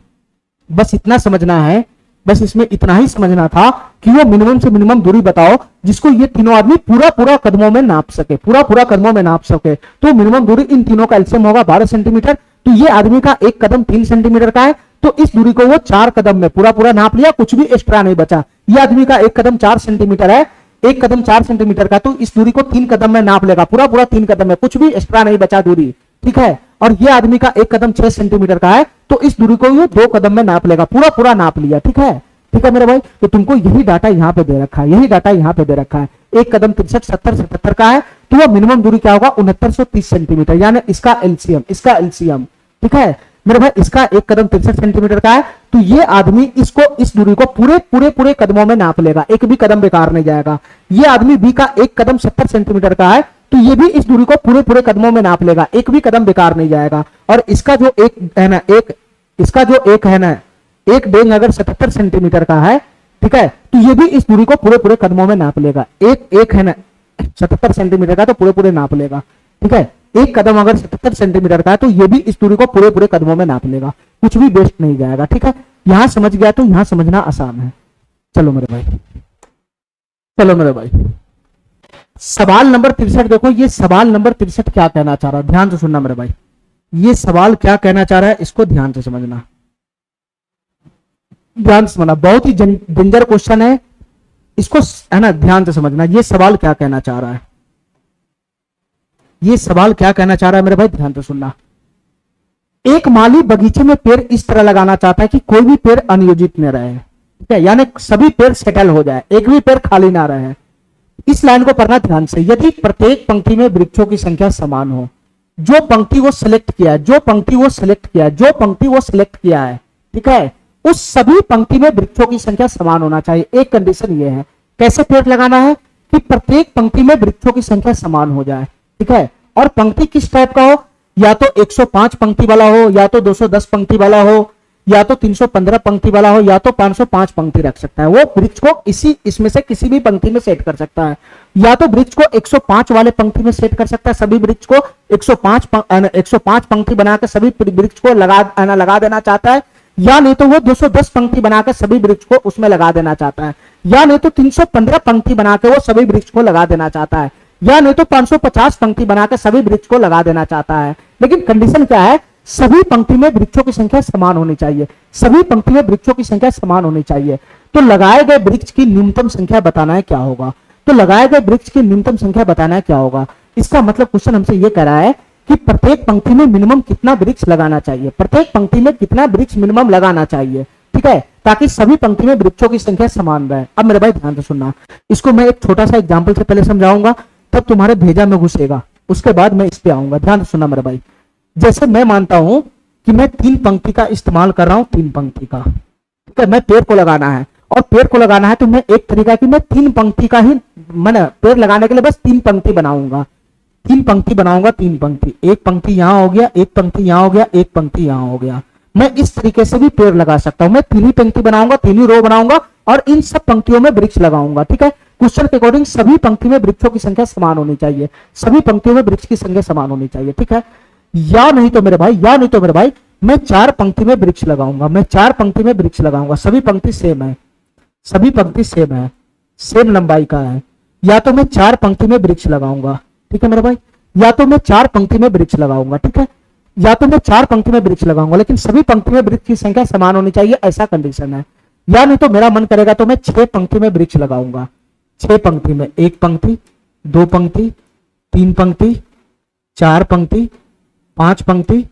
बस इतना समझना है, बस इसमें इतना ही समझना था कि वो मिनिमम से मिनिमम दूरी बताओ जिसको ये तीनों आदमी पूरा कदमों में नाप सके, पूरा कदमों में नाप सके। तो मिनिमम दूरी इन तीनों का एलसीएम होगा 12 सेंटीमीटर। तो ये आदमी का एक कदम 3 सेंटीमीटर का है, तो इस दूरी को वो 4 कदम में पूरा नाप लिया, कुछ भी एक्स्ट्रा नहीं बचा। ये आदमी का एक कदम 4 सेंटीमीटर है, एक कदम 4 सेंटीमीटर का, तो इस दूरी को 3 कदम में नाप लेगा, पूरा 3 कदम में, कुछ भी एक्स्ट्रा नहीं बचा दूरी, ठीक है। और ये आदमी का एक कदम 6 सेंटीमीटर का है, तो इस दूरी को ये 2 कदम में नाप लेगा, पूरा नाप लिया, ठीक है मेरे भाई। तो तुमको यही डाटा यहाँ पे दे रखा है, एक कदम 63, 70, 77 का है, तो वो मिनिमम दूरी क्या होगा 6930 सेंटीमीटर, यानी इसका एलसीएम, ठीक है मेरे भाई। इसका एक कदम 63 सेंटीमीटर का है, तो ये आदमी इसको, इस दूरी को पूरे कदमों में नाप लेगा, एक भी कदम बेकार नहीं जाएगा। ये आदमी बी का एक कदम 70 सेंटीमीटर का है, तो ये भी इस दूरी को पूरे कदमों में नाप लेगा, एक भी कदम बेकार नहीं जाएगा। और इसका जो एक है ना, एक डेंग अगर 77 सेंटीमीटर का है, ठीक है, तो ये भी इस दूरी को पूरे कदमों में नाप लेगा। एक है ना 77 सेंटीमीटर का, तो पूरे नाप लेगा, ठीक है। एक कदम अगर 77 सेंटीमीटर का है, तो ये भी इस दूरी को पूरे कदमों में नाप लेगा, कुछ भी वेस्ट नहीं जाएगा, ठीक है। यहां समझ गया तो यहां समझना आसान है। चलो मेरे भाई, सवाल नंबर 63 देखो, ये सवाल नंबर 63 क्या कहना चाह रहा है, ध्यान से सुनना मेरे भाई। ये सवाल क्या कहना चाह रहा है, इसको ध्यान से समझना, बहुत ही डेंजर क्वेश्चन है, इसको है ना ध्यान से समझना। ये सवाल क्या कहना चाह रहा है, मेरे भाई ध्यान से सुनना। एक माली बगीचे में पेड़ इस तरह लगाना चाहता है कि कोई भी पेड़ अनियोजित न रहे, ठीक है, यानी सभी पेड़ सेटल हो जाए, एक भी पेड़ खाली ना रहे। इस लाइन को पढ़ना ध्यान से। यदि प्रत्येक पंक्ति में वृक्षों की संख्या समान हो, जो पंक्ति वो सिलेक्ट किया है, ठीक है, उस सभी पंक्ति में वृक्षों की संख्या समान होना चाहिए। एक कंडीशन ये है, कैसे पेड़ लगाना है कि प्रत्येक पंक्ति में वृक्षों की संख्या समान हो जाए, ठीक है। और पंक्ति किस टाइप का हो, या तो 105 पंक्ति वाला हो, या तो 210 पंक्ति वाला हो, या तो 315 पंक्ति वाला हो, या तो 505 पंक्ति रख सकता है। वो वृक्ष को इसमें से किसी भी पंक्ति में सेट कर सकता है, या तो वृक्ष को 105 वाले पंक्ति में सेट कर सकता है, सभी वृक्ष को 105 पंक्ति बनाकर सभी वृक्ष को लगा देना चाहता है, या नहीं तो वो 210 पंक्ति बनाकर सभी वृक्ष को उसमें लगा देना चाहता है, या नहीं तो 315 पंक्ति बनाकर वो सभी वृक्ष को लगा देना चाहता है, या नहीं तो 550 पंक्ति बनाकर सभी वृक्ष को लगा देना चाहता है। लेकिन कंडीशन क्या है, सभी पंक्ति में वृक्षों की संख्या समान होनी चाहिए, सभी पंक्ति में वृक्षों की संख्या समान होनी चाहिए। तो लगाए गए वृक्ष की न्यूनतम संख्या बताना है क्या होगा, इसका मतलब क्वेश्चन हमसे ये कह रहा है कि प्रत्येक पंक्ति में मिनिमम कितना वृक्ष लगाना चाहिए, ठीक है, ताकि सभी पंक्ति में वृक्षों की संख्या समान रहे। अब मेरे भाई ध्यान से सुनना, इसको मैं एक छोटा सा एग्जांपल से पहले समझाऊंगा, तब तुम्हारे भेजा में घुसेगा, उसके बाद मैं इस पे आऊंगा। ध्यान से सुनना मेरे भाई। जैसे मैं मानता हूं कि मैं 3 पंक्ति का इस्तेमाल कर रहा हूं, 3 पंक्ति का, ठीक है, मैं पेड़ को लगाना है, और पेड़ को लगाना है तो मैं एक तरीका कि मैं 3 पंक्ति का ही, मैंने पेड़ लगाने के लिए बस 3 पंक्ति बनाऊंगा, 3 पंक्ति, एक पंक्ति यहां हो गया, एक पंक्ति यहां हो गया, एक पंक्ति यहां हो गया। मैं इस तरीके से भी पेड़ लगा सकता हूं, मैं 3 ही पंक्ति बनाऊंगा, 3 ही रो बनाऊंगा, और इन सब पंक्तियों में वृक्ष लगाऊंगा, ठीक है। क्वेश्चन के अकॉर्डिंग सभी पंक्ति में वृक्षों की संख्या समान होनी चाहिए, सभी पंक्तियों में वृक्ष की संख्या समान होनी चाहिए, ठीक है। या नहीं तो मेरे भाई मैं 4 पंक्ति में वृक्ष लगाऊंगा, मैं 4 पंक्ति में वृक्ष लगाऊंगा, सभी पंक्ति सेम है, सभी पंक्ति सेम है, सेम लंबाई का है, या तो मैं 4 पंक्ति में वृक्ष लगाऊंगा, ठीक है मेरे भाई, या तो मैं 4 पंक्ति में वृक्ष लगाऊंगा, ठीक है, या तो मैं 4 पंक्ति में वृक्ष लगाऊंगा, लेकिन सभी पंक्ति में वृक्ष की संख्या समान होनी चाहिए, ऐसा कंडीशन है। या नहीं तो मेरा मन करेगा तो मैं 6 पंक्ति में वृक्ष लगाऊंगा, 6 पंक्ति में, 1 पंक्ति, 2 पंक्ति, 3 पंक्ति, 4 पंक्ति, 5 पंक्ति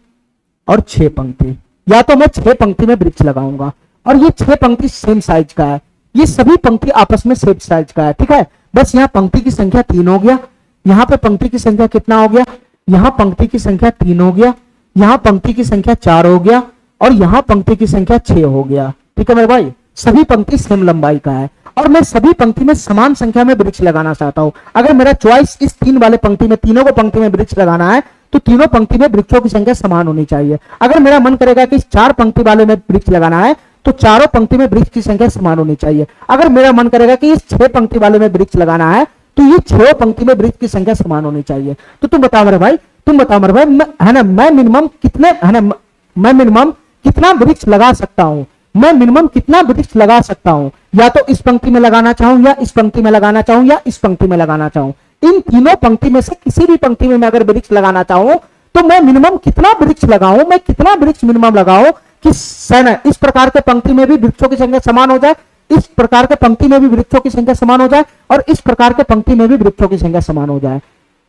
और 6 पंक्ति, या तो मैं 6 पंक्ति में वृक्ष लगाऊंगा। और ये 6 पंक्ति सेम साइज का है, ये सभी पंक्ति आपस में सेम साइज का है, ठीक है। बस यहाँ पंक्ति की संख्या 3 हो गया, यहाँ पे पंक्ति की संख्या कितना हो गया, यहाँ पंक्ति की संख्या 3 हो गया, यहाँ पंक्ति की संख्या 4 हो गया और यहाँ पंक्ति की संख्या 6 हो गया, ठीक है मेरे भाई। सभी पंक्ति सेम लंबाई का है और मैं सभी पंक्ति में समान संख्या में वृक्ष लगाना चाहता हूं। अगर मेरा चॉइस इस 3 वाले पंक्ति में, तीनों को पंक्ति में वृक्ष लगाना है तो तीनों पंक्ति में वृक्षों की संख्या समान होनी चाहिए। अगर मेरा मन करेगा कि इस 4 पंक्ति वाले में वृक्ष लगाना है तो चारों पंक्ति में वृक्ष की संख्या समान होनी चाहिए। अगर मेरा मन करेगा कि इस 6 पंक्ति वाले में वृक्ष लगाना है तो ये 6 पंक्ति में वृक्ष की संख्या समान होनी चाहिए। तो तुम बताओ मेरे भाई, है ना, मैं मिनिमम कितने, है ना, मैं मिनिमम कितना वृक्ष लगा सकता हूं, मैं मिनिमम कितना वृक्ष लगा सकता हूं, या तो इस पंक्ति में लगाना चाहूं या इस पंक्ति में लगाना चाहूं या इस पंक्ति में लगाना चाहूं। इन तीनों पंक्ति में से किसी भी पंक्ति में मैं अगर वृक्ष लगाना चाहूं तो मैं मिनिमम कितना वृक्ष लगाऊं, मैं कितना वृक्ष मिनिमम लगाऊं कि इस प्रकार के पंक्ति में भी वृक्षों की संख्या समान हो जाए, इस प्रकार के पंक्ति में भी वृक्षों की संख्या समान हो जाए और इस प्रकार के पंक्ति में भी वृक्षों की संख्या समान हो जाए।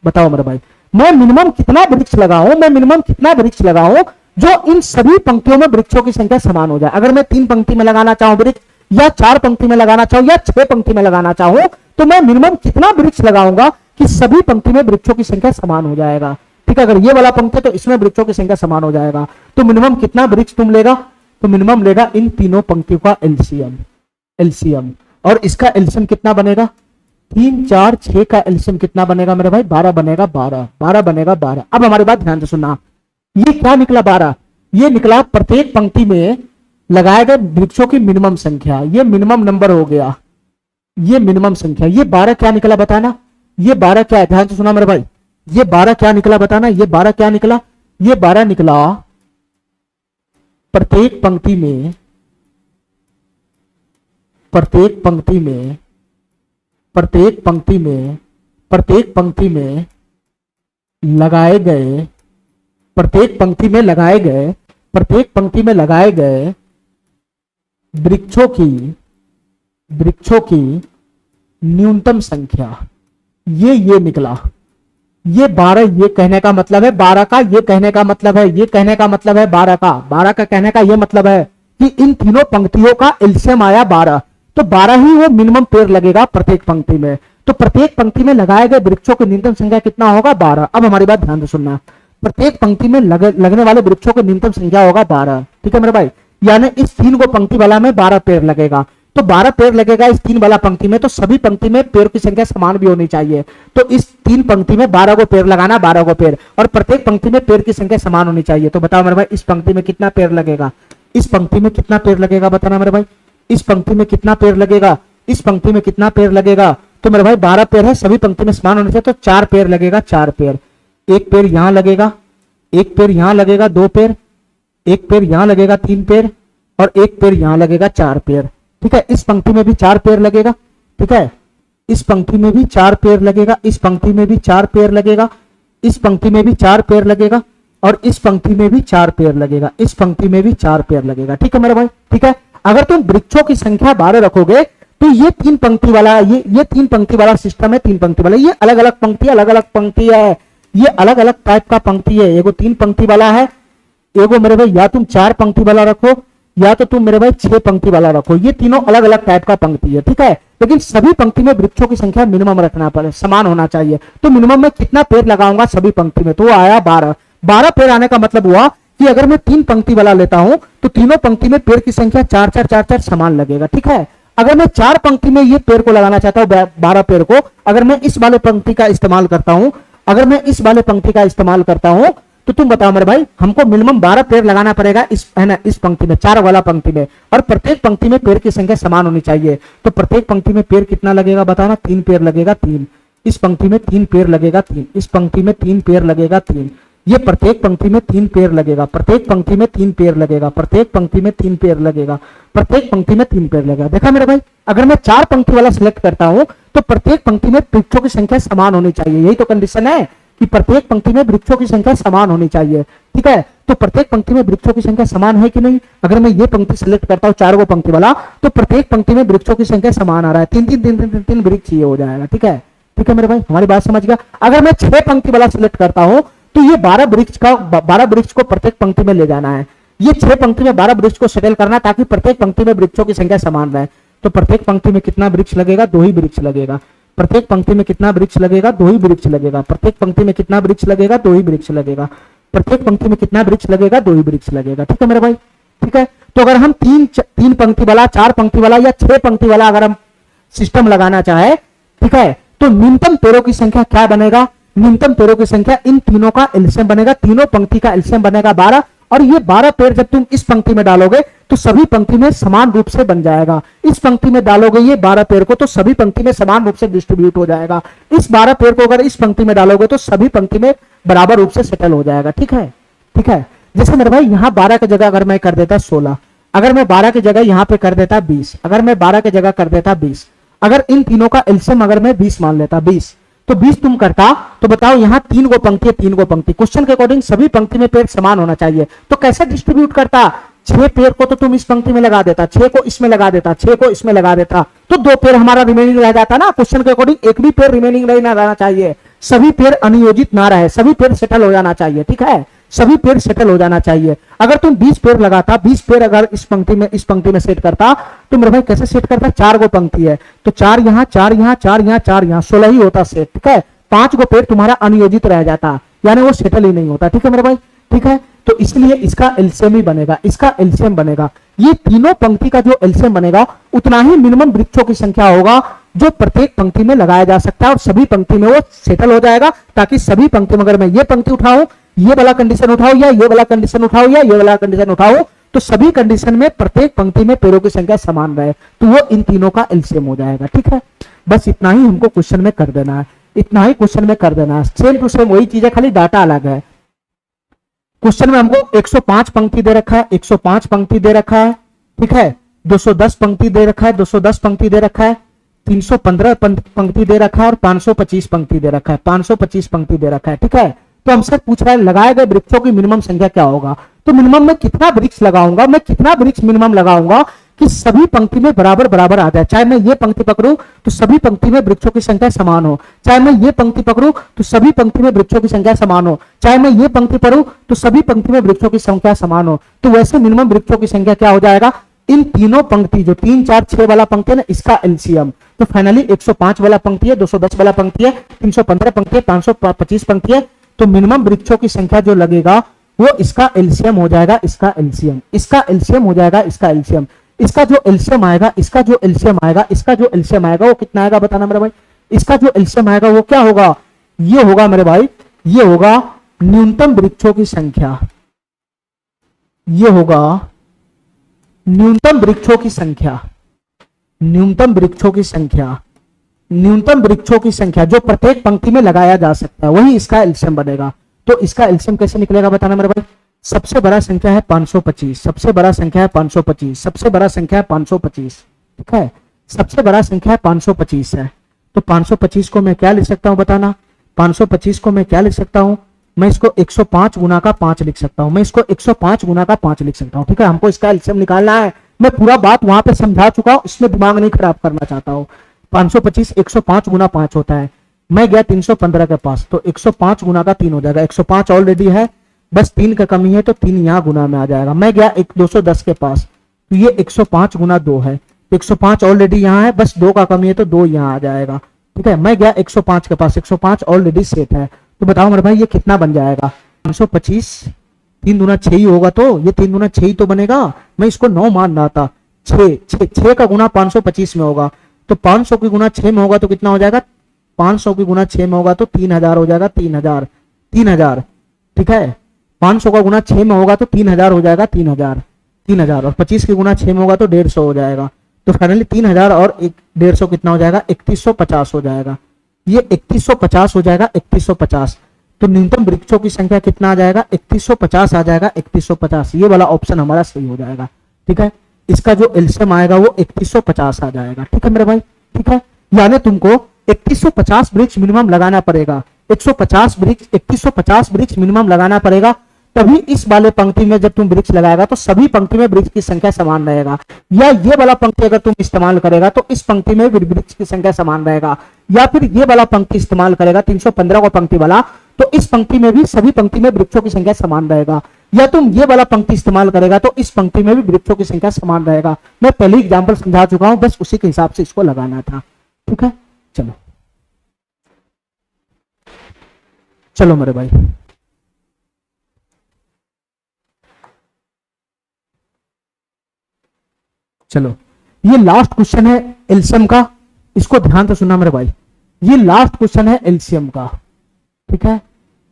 बताओ मेरे भाई, मैं मिनिमम कितना वृक्ष लगाऊं, मैं मिनिमम कितना वृक्ष लगाऊं जो इन सभी पंक्तियों में वृक्षों की संख्या समान हो जाए। अगर मैं 3 पंक्ति में लगाना चाहूं वृक्ष, या 4 पंक्ति में लगाना चाहूं या 6 पंक्ति में लगाना चाहूं तो मैं मिनिमम कितना वृक्ष लगाऊंगा कि सभी पंक्ति में वृक्षों की संख्या समान हो जाएगा, ठीक है। अगर ये वाला पंक्ति है तो इसमें वृक्षों की संख्या समान हो जाएगा। तो मिनिमम कितना वृक्ष तुम लेगा, तो मिनिमम लेगा इन तीनों पंक्तियों का एलसीएम। और इसका एलसीएम कितना बनेगा, 3, 4, 6 का एलसीएम कितना बनेगा मेरे भाई, 12 बनेगा, 12 बनेगा 12। अब हमारी बात ध्यान से सुनना, ये क्या निकला 12, ये निकला प्रत्येक पंक्ति में लगाए गए वृक्षों की मिनिमम संख्या, ये मिनिमम नंबर हो गया, ये मिनिमम संख्या। ये 12 क्या निकला बताना, ये 12 क्या है, ध्यान से सुना मेरे भाई, ये 12 क्या निकला बताना, ये 12 क्या निकला, ये 12 निकला प्रत्येक पंक्ति में, प्रत्येक पंक्ति में, प्रत्येक पंक्ति में, प्रत्येक पंक्ति में लगाए गए, प्रत्येक पंक्ति में लगाए गए, प्रत्येक पंक्ति में लगाए गए वृक्षों की न्यूनतम संख्या, ये निकला। ये 12, ये कहने का मतलब है 12 का, ये कहने का मतलब है, ये कहने का मतलब है 12 का, 12 का कहने का ये मतलब है कि इन तीनों पंक्तियों का एलसीएम आया 12, तो 12 ही वो मिनिमम पेड़ लगेगा प्रत्येक पंक्ति में। तो प्रत्येक पंक्ति में लगाए गए वृक्षों की न्यूनतम संख्या कितना होगा, 12। अब हमारी बात ध्यान से सुनना, प्रत्येक पंक्ति में लगने वाले वृक्षों की न्यूनतम संख्या होगा 12, ठीक है मेरे भाई। यानी इस 3 को पंक्ति वाला में 12 पेड़ लगेगा, तो 12 पेड़ लगेगा इस 3 वाला पंक्ति में, तो सभी पंक्ति में पेड़ की संख्या समान भी होनी चाहिए। तो इस 3 पंक्ति में 12 को पेड़ लगाना, 12 को पेड़, और प्रत्येक पंक्ति में पेड़ की संख्या समान होनी चाहिए। तो बताओ मेरे भाई, इस पंक्ति में कितना पेड़ लगेगा, इस पंक्ति में कितना पेड़ लगेगा, बताना मेरे भाई, इस पंक्ति में कितना पेड़ लगेगा, इस पंक्ति में कितना पेड़ लगेगा। तो मेरे भाई 12 पेड़ है, सभी पंक्ति में समान होने चाहिए, तो 4 पेड़ लगेगा, 4 पेड़, 1 पेड़ यहां लगेगा, 1 पेड़ यहां लगेगा, 2 पेड़, 1 पेड़ यहां लगेगा, 3 पेड़, और 1 पेड़ यहां लगेगा, 4 पेड़, ठीक है। इस पंक्ति में भी 4 पेड़ लगेगा, ठीक है, इस पंक्ति में भी 4 पेड़ लगेगा, इस पंक्ति में भी 4 पेड़ लगेगा, इस पंक्ति में भी 4 पेड़ लगेगा, और इस पंक्ति में भी 4 पेड़ लगेगा, इस पंक्ति में भी 4 पेड़ लगेगा, ठीक है मेरे भाई, ठीक है। अगर तुम वृक्षों की संख्या 12 रखोगे तो ये 3 पंक्ति वाला, ये 3 पंक्ति वाला सिस्टम है, 3 पंक्ति वाला, ये अलग अलग पंक्ति, अलग अलग पंक्ति है, ये अलग अलग टाइप का पंक्ति है। एगो 3 पंक्ति वाला है, एगो मेरे भाई या तुम 4 पंक्ति वाला रखो, या तो तुम मेरे भाई 6 पंक्ति वाला रखो, ये तीनों अलग अलग टाइप का पंक्ति है, ठीक है। लेकिन सभी पंक्ति में वृक्षों की संख्या मिनिमम रखना पड़े, समान होना चाहिए। तो मिनिमम में कितना पेड़ लगाऊंगा सभी पंक्ति में, तो आया 12। 12 पेड़ आने का मतलब हुआ कि अगर मैं 3 पंक्ति वाला लेता हूं तो तीनों पंक्ति में पेड़ की संख्या 4 समान लगेगा, ठीक है। अगर मैं 4 पंक्ति में ये पेड़ को लगाना चाहता हूं, 12 पेड़ को, अगर मैं इस वाले पंक्ति का इस्तेमाल करता हूं, अगर मैं इस वाले पंक्ति का इस्तेमाल करता हूं तो तुम बताओ मेरे भाई, हमको मिनिमम 12 पेड़ लगाना पड़ेगा इस, है ना, इस पंक्ति में, 4 वाला पंक्ति में, और प्रत्येक पंक्ति में पेड़ की संख्या समान होनी चाहिए। तो प्रत्येक पंक्ति में पेड़ कितना लगेगा बताना, 3 पेड़ लगेगा, 3। इस पंक्ति में 3 पेड़ लगेगा, 3। इस पंक्ति में 3 पेड़ लगेगा, 3। ये प्रत्येक पंक्ति में 3 पेड़ लगेगा, प्रत्येक पंक्ति में 3 पेड़ लगेगा, प्रत्येक पंक्ति में 3 पेड़ लगेगा, प्रत्येक पंक्ति में 3 पेड़ लगेगा। देखा मेरे भाई, अगर मैं 4 पंक्ति वाला सिलेक्ट करता हूं तो प्रत्येक पंक्ति में वृक्षों की संख्या समान होनी चाहिए। यही तो कंडीशन है कि प्रत्येक पंक्ति में वृक्षों की संख्या समान होनी चाहिए। ठीक है, तो प्रत्येक पंक्ति में वृक्षों की संख्या समान है कि नहीं? अगर मैं ये पंक्ति सिलेक्ट करता हूं 4 पंक्ति वाला, तो प्रत्येक पंक्ति में वृक्षों की संख्या समान आ रहा है, 3 वृक्ष ये हो जाएगा। ठीक है, ठीक है मेरे भाई, हमारी बात समझ गया। अगर मैं 6 पंक्ति वाला सिलेक्ट करता हूं तो ये 12 वृक्ष को प्रत्येक पंक्ति में ले जाना है। ये 6 पंक्ति में 12 वृक्ष को सेटल करना ताकि प्रत्येक पंक्ति में वृक्षों की संख्या समान रहे। तो प्रत्येक पंक्ति में कितना वृक्ष लगेगा? 2 ही वृक्ष लगेगा। प्रत्येक पंक्ति में कितना वृक्ष लगेगा? 2 ही वृक्ष लगेगा। प्रत्येक पंक्ति में कितना वृक्ष लगेगा? 2 ही वृक्ष लगेगा। प्रत्येक पंक्ति में कितना वृक्ष लगेगा? 2 ही वृक्ष लगेगा। ठीक है मेरे भाई, ठीक है। तो अगर हम 3 पंक्ति वाला, 4 पंक्ति वाला या 6 पंक्ति वाला अगर हम सिस्टम लगाना चाहे, ठीक है, तो न्यूनतम पेड़ों की संख्या क्या बनेगा? न्यूनतम पेड़ों की संख्या इन तीनों का एलसीएम बनेगा, तीनों पंक्ति का एलसीएम बनेगा 12, और ये 12 पेड़ जब तुम इस पंक्ति में डालोगे तो सभी पंक्ति में समान रूप से बन जाएगा। इस पंक्ति में डालोगे ये 12 पेड़ को तो सभी पंक्ति में समान रूप से डिस्ट्रीब्यूट हो जाएगा। इस 12 पेड़ को अगर इस पंक्ति में डालोगे तो सभी पंक्ति में बराबर रूप से सेटल हो जाएगा। ठीक है, ठीक है। जैसे मेरे भाई यहाँ 12 की जगह अगर मैं कर देता 16, अगर मैं 12 की जगह यहाँ पे कर देता 20, अगर मैं 12 की जगह कर देता 20, अगर इन तीनों का एलसीएम अगर मैं 20 मान लेता, 20, तो 20 तुम करता, तो बताओ यहाँ 3 गो पंक्ति है, 3 गो पंक्ति, क्वेश्चन के अकॉर्डिंग सभी पंक्ति में पेड़ समान होना चाहिए। तो कैसे डिस्ट्रीब्यूट करता? 6 पेड़ को तो तुम इस पंक्ति में लगा देता, 6 को इसमें लगा देता, 6 को इसमें लगा देता, तो 2 पेड़ हमारा रिमेनिंग रह जाता ना। क्वेश्चन के अकॉर्डिंग एक भी पेड़ रिमेनिंग नहीं रहना चाहिए, सभी पेड़ अनियोजित ना रहे, सभी पेड़ सेटल हो जाना चाहिए। ठीक है, सभी पेड़ सेटल हो जाना चाहिए। अगर तुम 20 पेड़ लगाता, 20 पेड़ अगर इस पंक्ति में सेट करता, तो मेरे भाई कैसे सेट करता? 4 गो पंक्ति है तो 4 यहाँ, 4 यहाँ, 4 यहाँ, 4 यहाँ, 16 ही होता सेट। ठीक है, 5 गो पेड़ तुम्हारा अनियोजित रह जाता, यानी वो सेटल ही नहीं होता। ठीक है मेरे भाई, ठीक है। तो इसलिए इसका एलसीएम ही बनेगा, इसका एलसीएम बनेगा। ये तीनों पंक्ति का जो एलसीएम बनेगा उतना ही मिनिमम वृक्षों की संख्या होगा जो प्रत्येक पंक्ति में लगाया जा सकता है, और सभी पंक्ति में वो सेटल हो जाएगा, ताकि सभी पंक्ति में अगर मैं ये पंक्ति उठाऊं, ये वाला कंडीशन उठाओ, या ये वाला कंडीशन उठाओ, या ये वाला कंडीशन उठाओ, तो सभी कंडीशन में प्रत्येक पंक्ति में पेड़ों की संख्या समान रहे, तो वो इन तीनों का एलसीएम हो जाएगा। ठीक है, बस इतना ही हमको क्वेश्चन में कर देना है, इतना ही क्वेश्चन में कर देना है। सेम टू सेम वही चीज है, खाली डाटा अलग है। क्वेश्चन में हमको 105 पंक्ति दे रखा है, 105 पंक्ति दे रखा है। ठीक है, 210 पंक्ति दे रखा है, 210 पंक्ति दे रखा है, 315 पंक्ति दे रखा है, और 525 पंक्ति दे रखा है, 525 पंक्ति दे रखा है। ठीक है, तो हमसे पूछ रहा है लगाए गए वृक्षों की मिनिमम संख्या क्या होगा। तो मिनिमम में कितना वृक्ष लगाऊंगा, मैं कितना वृक्ष मिनिमम लगाऊंगा कि सभी पंक्ति में बराबर बराबर आ जाए। चाहे मैं ये पंक्ति पकड़ूं तो सभी पंक्ति में वृक्षों की संख्या समान हो, चाहे मैं ये पंक्ति पकड़ूं तो सभी पंक्ति में वृक्षों की संख्या समान हो, चाहे मैं ये पंक्ति पढ़ूं तो सभी पंक्ति में वृक्षों की संख्या समान हो। तो वैसे मिनिमम वृक्षों की संख्या क्या हो जाएगा? इन तीनों पंक्ति जो 3, 4, 6 वाला पंक्ति है ना, इसका एलसीएम। तो फाइनली 105 वाला पंक्ति है, 210 वाला पंक्ति है, 315 पंक्ति है, 525 पंक्ति है, तो मिनिमम वृक्षों की संख्या जो लगेगा वो इसका एलसीएम हो जाएगा, इसका एलसीएम, इसका एलसीएम हो जाएगा, इसका एलसीएम, इसका जो एलसीएम आएगा, इसका जो एलसीएम आएगा, इसका जो एलसीएम आएगा वो कितना आएगा बताना मेरे भाई? इसका जो एलसीएम आएगा वो क्या होगा? ये होगा मेरे भाई, ये होगा न्यूनतम वृक्षों की संख्या, ये होगा न्यूनतम वृक्षों की संख्या, न्यूनतम वृक्षों की संख्या, न्यूनतम वृक्षों की संख्या जो प्रत्येक पंक्ति में लगाया जा सकता है, वही इसका एलसीएम बनेगा। तो इसका एलसीएम कैसे निकलेगा बताना मेरे भाई? सबसे बड़ा संख्या है 525, सबसे बड़ा संख्या है 525, सबसे बड़ा संख्या है 525। ठीक है, सबसे बड़ा संख्या है 525 है। तो 525 को मैं क्या लिख सकता हूं बताना? 525 को मैं क्या लिख सकता हूं? मैं इसको 105 गुना का 5 लिख सकता हूं, मैं इसको 105 गुना का 5 लिख सकता हूं। ठीक है, हमको इसका एलसीएम निकालना है। मैं पूरा बात वहां पे समझा चुका हूं, इसमें दिमाग नहीं खराब करना चाहता हूं। 525 105 गुना 5 होता है, मैं गया 315 के पास, तो 105 गुना का 3 हो जाएगा। 105 ऑलरेडी है, बस 3 का कमी है तो 3 यहाँ गुना में आ जाएगा। मैं गया 210 के पास, तो ये 105 गुना 2 है, 105 ऑलरेडी यहाँ है, बस 2 का कमी है तो 2 यहाँ आ जाएगा। ठीक है, मैं गया 105 के पास, 105 ऑलरेडी सेट है। तो बताओ मेरे भाई ये कितना बन जाएगा? 525, 3 दूना 6 ही होगा, तो ये 3 दूना 6 ही तो बनेगा। मैं इसको 9 मान रहा था, 6 का गुना 525 में होगा, तो 500 की गुना 6 में होगा तो कितना हो जाएगा? 500 की गुना 6 में होगा तो 3000 हो जाएगा, 3000। ठीक है, 500 का गुना 6 में होगा तो 3000 हो जाएगा, 3000 और 25 के गुना 6 में होगा तो 150 हो जाएगा। तो फाइनली 3000 और 150 कितना हो जाएगा, 3150 हो जाएगा। ये 3150 हो जाएगा, 3150। तो न्यूनतम वृक्षों की संख्या कितना आ जाएगा, 3150 आ जाएगा, 3150। ये वाला ऑप्शन हमारा सही हो जाएगा। ठीक है, इसका जो एलसीएम आएगा वो 3150 आ जाएगा। ठीक है मेरे भाई, ठीक है, यानी तुमको 3150 वृक्ष मिनिमम लगाना पड़ेगा, 3150 वृक्ष मिनिमम लगाना पड़ेगा, तभी इस वाले पंक्ति में जब तुम वृक्ष लगाएगा तो सभी पंक्ति में वृक्ष की संख्या समान रहेगा। या ये वाला पंक्ति अगर तुम इस्तेमाल करेगा तो इस पंक्ति में वृक्ष की संख्या समान रहेगा, या फिर ये वाला पंक्ति इस्तेमाल करेगा 315 को पंक्ति वाला, तो इस पंक्ति में भी सभी पंक्ति में वृक्षों की संख्या समान रहेगा। या तुम ये वाला पंक्ति इस्तेमाल करेगा तो इस पंक्ति में भी वृक्षों की संख्या समान रहेगा। मैं पहले एग्जाम्पल समझा चुका हूं, बस उसी के हिसाब से इसको लगाना था। ठीक है, चलो चलो मेरे भाई, चलो ये लास्ट क्वेश्चन है एलसीएम का, इसको ध्यान से सुनना मेरे भाई। ये लास्ट क्वेश्चन है एलसीएम का। ठीक है,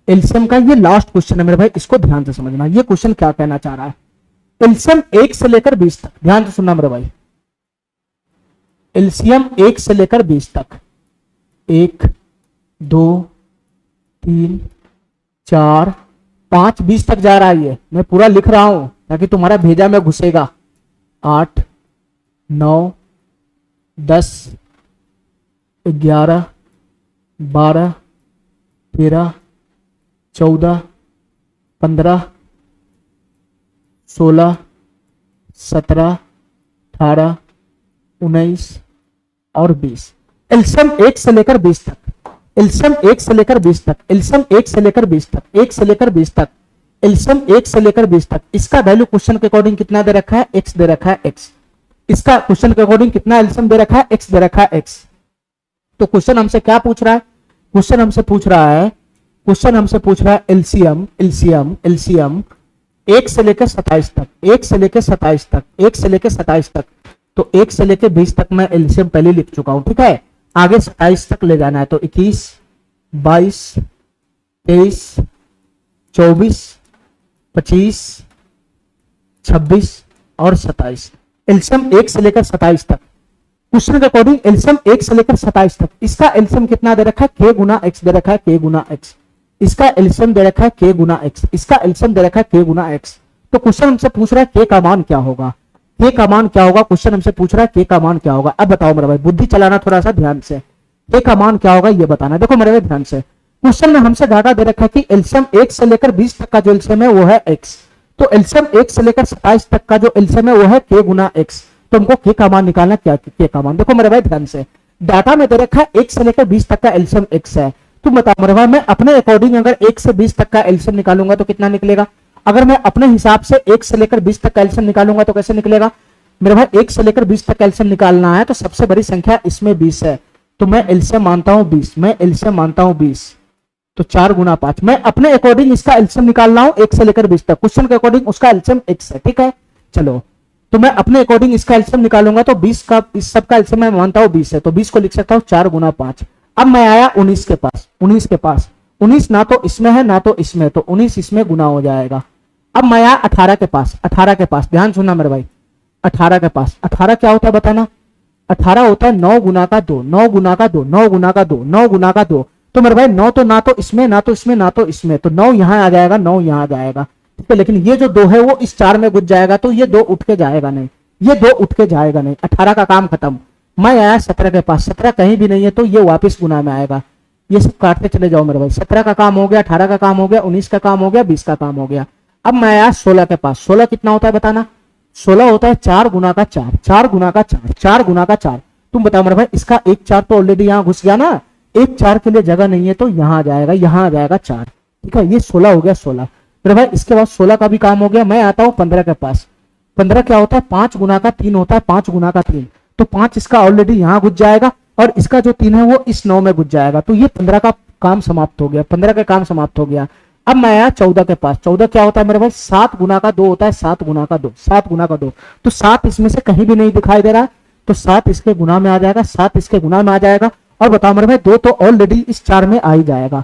एलसीएम का ये लास्ट क्वेश्चन है मेरे भाई, इसको ध्यान से समझना। ये क्वेश्चन क्या कहना चाह रहा है, एलसीएम 1 से लेकर 20 तक, ध्यान से सुनना मेरे भाई। एलसीएम 1 से लेकर 20 तक, 1 2 3 4 5 20 तक जा रहा है। ये मैं पूरा लिख रहा हूं ताकि तुम्हारा भेजा में घुसेगा। 8 9 10 11 12 13 14 15 16 17 18 19 और 20। एलसीएम 1 से लेकर 20 तक, एलसीएम 1 से लेकर 20 तक, एलसीएम 1 से लेकर 20 तक, 1 से लेकर 20 तक, एलसीएम 1 से लेकर 20 तक। इसका वैल्यू क्वेश्चन के अकॉर्डिंग कितना दे रखा है, x दे रखा है, x। इसका क्वेश्चन के अकॉर्डिंग कितना एलसीएम दे रखा है, x दे रखा है, x। तो क्वेश्चन हमसे क्या पूछ रहा है, क्वेश्चन हमसे पूछ रहा है एलसीएम, एलसीएम, एलसीएम 1 से लेकर 27 तक, 1 से लेकर 27 तक, 1 से लेकर 27 तक। तो 1 से लेकर 20 तक मैं एलसीएम पहले लिख चुका हूं। ठीक है, आगे 27 तक ले जाना है, तो 21 22 23 24 25 26 और 27। एलसीएम 1 से लेकर 27 तक, क्वेश्चन के अकॉर्डिंग एलसीएम 1 से लेकर 27 तक। इसका एलसीएम कितना दे रखा है, k गुना x दे रखा है, k गुना x। इसका एलसीएम दे रखा है k गुना x, इसका एलसीएम दे रखा है k गुना x। तो क्वेश्चन हमसे पूछ रहा है k का मान क्या होगा, k का मान क्या होगा, क्वेश्चन हमसे पूछ रहा है k का मान क्या होगा। अब बताओ मेरे भाई, बुद्धि चलाना थोड़ा सा ध्यान से, k का मान क्या होगा ये बताना। देखो मेरे भाई ध्यान से, क्वेश्चन में हमसे डाटा दे रखा है कि एलसीएम 1 से लेकर 20 तक का जो एलसीएम है वो है x। तो एलसीएम 1 से लेकर 27 तक का जो एलसीएम है वो है k गुना x। तो हमको k का मान निकालना, क्या k का मान। देखो मेरे भाई ध्यान से, डाटा में दे रखा है 1 से लेकर 20 तक का एलसीएम x है। तुम बताओ मेरे भाई, मैं अपने अकॉर्डिंग अगर 1 से 20 तक का एलसीएम निकालूंगा तो कितना निकलेगा। अगर मैं अपने हिसाब से 1 से लेकर 20 तक का एलसीएम निकालूंगा तो कैसे निकलेगा मेरे भाई। 1 से लेकर 20 तक का एलसीएम निकालना है तो सबसे बड़ी संख्या इसमें 20 है, तो मैं एलसीएम मानता हूं 20, मैं एलसीएम मानता हूं 20। तो 4 गुना 5, मैं अपने अकॉर्डिंग इसका एलसीएम निकाल रहा हूं 1 से लेकर 20 तक, क्वेश्चन के अकॉर्डिंग उसका एलसीएम x है। ठीक है, चलो तो मैं अपने अकॉर्डिंग इसका एलसीएम निकालूंगा तो 20 का, इस सब का एलसीएम मैं मानता हूं 20 है, तो 20 को लिख सकता हूं 4 गुना 5। अब मैं आया 19 के पास, 19 के पास, 19 ना तो इसमें है ना तो इसमें, तो 19 इसमें गुना हो जाएगा। अब मैं आया 18 के पास, 18 के पास, ध्यान सुनना मेरे भाई, 18 के पास, 18 क्या होता है बताना। 18 होता है 9 गुना का 2, 9 गुना का 2, 9 गुना का 2, 9 गुना का 2। तो मेरे भाई 9 तो ना तो इसमें ना तो इसमें ना तो इसमें, तो 9 यहां आ जाएगा, 9 यहां आ जाएगा। ठीक है, लेकिन ये जो 2 है वो इस 4 में घुस जाएगा, तो ये 2 उठ के जाएगा नहीं, ये 2 उठ के जाएगा नहीं। 18 का काम खत्म। मैं आया 17 के पास, 17 कहीं भी नहीं है तो ये वापस गुना में आएगा। ये सब काटते चले जाओ मेरे भाई, 17 का काम हो गया, 18 का काम हो गया, 19 का काम हो गया, 20 का काम हो गया। अब मैं आया 16 के पास, 16 कितना होता है बताना। 16 होता है 4 गुना का 4, 4 गुना का 4, 4 गुना का 4। तुम बताओ मेरे भाई, इसका एक 4 तो ऑलरेडी यहाँ घुस गया ना, एक 4 के लिए जगह नहीं है तो यहाँ आ जाएगा, यहाँ आ जाएगा 4। ठीक है, ये 16 हो गया 16 मेरे भाई। इसके बाद 16 का भी काम हो गया। मैं आता हूँ 15 के पास। 15 क्या होता है, 5 गुना का 3 होता है, 5 गुना का 3। तो 5 इसका ऑलरेडी यहाँ घुस जाएगा और इसका जो 3 है वो इस 9 में घुस जाएगा। तो ये 15 का काम समाप्त हो गया, 15 का काम समाप्त हो गया। अब मैं आया 14 के पास। 14 क्या होता है मेरे भाई, 7 गुना का 2 होता है, 7 गुना का 2, 7 गुना का 2। तो 7 इसमें से कहीं भी नहीं दिखाई दे रहा, तो 7 इसके गुना में आ जाएगा, 7 इसके गुना में आ जाएगा। और बताओ मेरे भाई 2 तो ऑलरेडी इस 4 में आ ही जाएगा,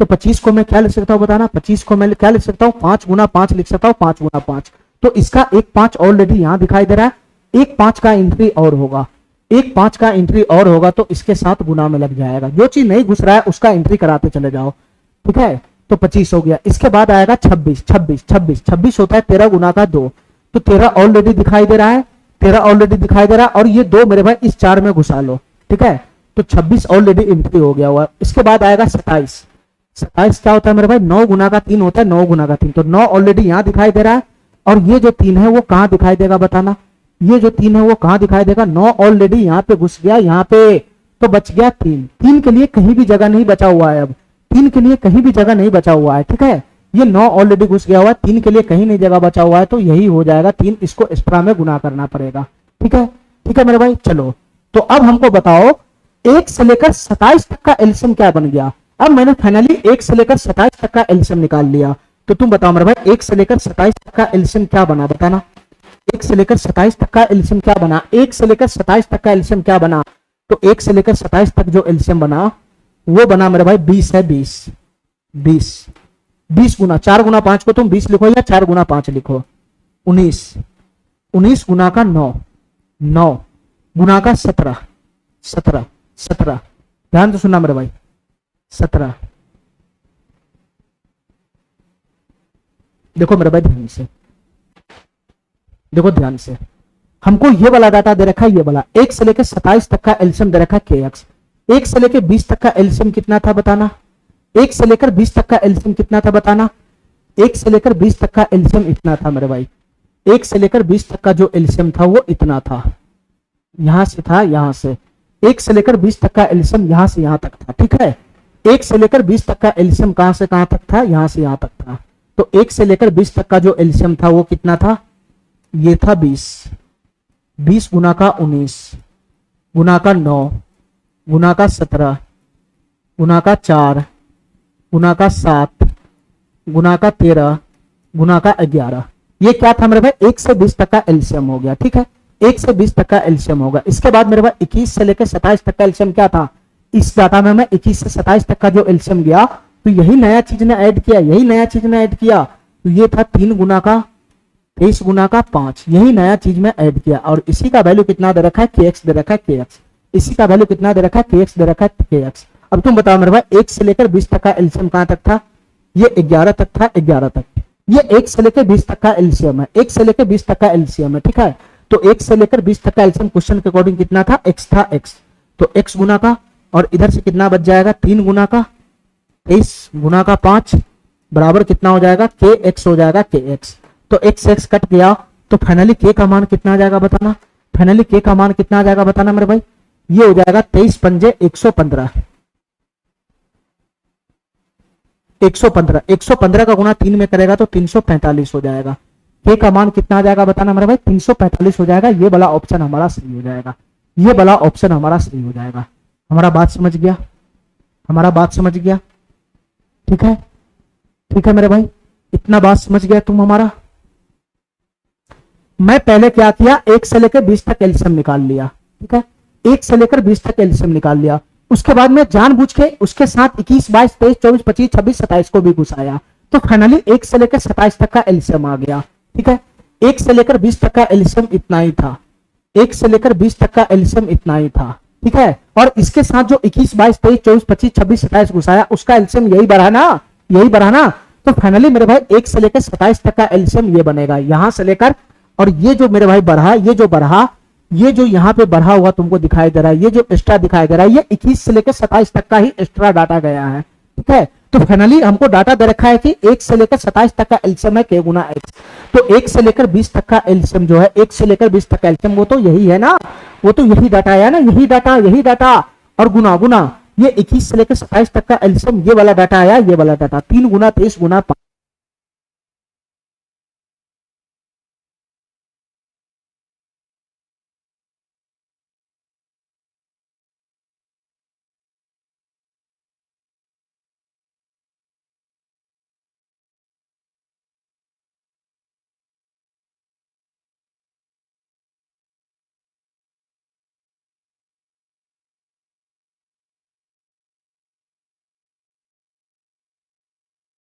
तो 25 को मैं क्या लिख सकता हूँ बताना, 25 को मैं क्या लिख सकता हूँ, 5 गुना 5 लिख सकता हूँ, 5 गुना 5। तो इसका एक 5 ऑलरेडी यहां दिखाई दे रहा है, एक 5 का एंट्री और होगा, एक 5 का एंट्री और होगा तो इसके साथ गुना में लग जाएगा। जो चीज नहीं घुस रहा है उसका एंट्री कराते चले जाओ, ठीक है। तो 25 हो गया। इसके बाद आएगा 26, 26, 26, 26 होता है 13 गुना का 2, तो 13 ऑलरेडी दिखाई दे रहा है, 13 ऑलरेडी दिखाई दे रहा है, और ये 2 मेरे भाई इस 4 में घुसा लो, ठीक है। तो 26 ऑलरेडी एंट्री हो गया हुआ। इसके बाद आएगा 27, 27 क्या होता है मेरे भाई, 9 गुना का 3 होता है, 9 गुना का 3, तो 9 ऑलरेडी यहां दिखाई दे रहा है, और ये जो 3 है वो कहां दिखाई देगा बताना, ये जो 3 है वो कहां दिखाई देगा, 9 ऑलरेडी यहां पे घुस गया, यहां पे, तो बच गया 3, 3 के लिए कहीं भी जगह नहीं बचा हुआ है, अब 3 के लिए कहीं भी जगह नहीं बचा हुआ है, ठीक है। ये 9 ऑलरेडी घुस गया हुआ है, 3 के लिए कहीं नहीं जगह बचा हुआ है, तो यही हो जाएगा 3, इसको एक्स्ट्रा में गुना करना पड़ेगा, ठीक है, ठीक है मेरे भाई। चलो तो अब हमको बताओ 1 से लेकर 27 तक का एलसीएम क्या बन गया। अब मैंने फाइनली 1 से लेकर 27 तक का एलसीएम निकाल लिया, तो तुम बताओ मेरे भाई 1 से लेकर 27 तक का एलसीएम क्या बना बताना, 1 से लेकर 27 तक का एलसीएम क्या बना, 1 से लेकर 27 तक का एलसीएम क्या बना, तो 1 से लेकर 27 तक जो एलसीएम बना वो बना मेरे भाई 20 है, 20, 20, 20 गुना 4 गुना 5 को तुम 20 लिखो या 4 गुना 5 लिखो, 19, 19 गुना का 9, 9 गुना का 17, 17, 17, ध्यान से सुनना मेरे भाई, 17, देखो मेरे भाई ध्यान से, देखो ध्यान से, हमको ये वाला डाटा दे रखा है, ये वाला 1 से लेकर 27 तक का एलसीएम दे रखा है kx, 1 से लेकर 20 तक का एलसीएम कितना था बताना, 1 से लेकर 20 तक का एलसीएम कितना था बताना, 1 से लेकर 20 तक का एलसीएम इतना था मेरे भाई, 1 से लेकर 20 तक का जो एलसीएम था वो इतना था, यहां से था, यहां से 1 से लेकर 20 तक का एलसीएम यहां से यहां तक था, ठीक है। 1 से लेकर 20 तक का एलसीएम कहां से कहां तक था, यहां से यहां तक था, तो 1 से लेकर 20 तक का जो एलसीएम था वो कितना था, ये था 20, 20 गुना का 19 गुना का 9 गुना का 17 गुना का 4 गुना का 7 गुना का 13 गुना का 11, ये क्या था मेरे भाई 1 से 20 तक का एलसीएम हो गया, ठीक है, 1 से 20 तक का एलसीएम होगा। इसके बाद मेरे भाई 21 से लेकर 27 तक का एलसीएम क्या था, इस डाटा में मैं 21 से 27 तक का जो एलसीएम गया तो यही नया चीज ने ऐड किया, यही नया चीज ने ऐड किया, तो ये था 3 गुना का 23 गुना का 5, यही नया चीज में ऐड किया, और इसी का वैल्यू कितना दे रखा है kx दे रखा है kx, इसी का वैल्यू कितना दे रखा है kx दे रखा है kx। अब तुम बताओ मेरे भाई 1 से लेकर 20 तक का एलसीएम कहां तक था, ये 11 तक था, 11 तक, ये 1 से लेकर 20 तक का एलसीएम है, 1 से लेकर 20 तक का एलसीएम है, ठीक है। तो 1 से लेकर 20 तक का एलसीएम क्वेश्चन के अकॉर्डिंग कितना था, x था, x, तो x गुना का, और इधर से कितना बच जाएगा 3 गुना का 23 गुना का 5 बराबर कितना हो जाएगा kx हो जाएगा kx, तो x x कट गया, तो फाइनली k का मान कितना आ जाएगा बताना, फाइनली k का मान कितना आ जाएगा बताना मेरे भाई, ये हो जाएगा 23 पंजे 115, 115, 115 का गुना 3 में करेगा तो 345 हो जाएगा, k का मान कितना आ जाएगा बताना मेरे भाई 345 हो जाएगा, ये वाला ऑप्शन हमारा सही हो जाएगा, ये वाला ऑप्शन हमारा सही हो जाएगा। हमारा बात समझ गया, हमारा बात समझ गया, ठीक है, ठीक है मेरे भाई, इतना बात समझ गया तुम हमारा। मैं पहले क्या किया 1 से लेकर 20 तक एलसीएम निकाल लिया, ठीक है, 1 से लेकर 20 तक एलसीएम निकाल लिया, उसके बाद मैं जानबूझ के उसके साथ 21 22 23 24 25 26 27 को भी घुसाया, तो फाइनली 1 से लेकर 27 तक का एलसीएम आ गया, ठीक है। 1 से लेकर 20 तक का एलसीएम इतना ही था, 1 से लेकर 20 तक का एलसीएम इतना ही था, ठीक है, और इसके साथ जो 21 22 23 24 25 26 27 घुसाया उसका एलसीएम यही बढ़ा ना, यही बढ़ा ना, तो फाइनली मेरे भाई 1 से लेकर 27 तक का एलसीएम ये बनेगा, यहां से लेकर, और ये जो मेरे भाई बढ़ा, ये जो बढ़ा, ये जो यहाँ पे बढ़ा हुआ तुमको दिखाई दे रहा है, ये जो एक्स्ट्रा दिखाई दे रहा है, ये 21 से लेकर 27 तक का ही एक्स्ट्रा डाटा गया है, ठीक है। तो फाइनली हमको डाटा दे रखा है कि 1 से लेकर 27 तक का एलसीएम है k गुना x, तो 1 से लेकर 20 तक का एलसीएम जो है, 1 से लेकर 20 तक का एलसीएम वो तो यही है ना, वो तो यही डाटा है ना, यही डाटा और गुना गुना, ये 21 से लेकर 27 तक का एलसीएम ये वाला डाटा आया, ये वाला डाटा 3 गुना 23 गुना 5।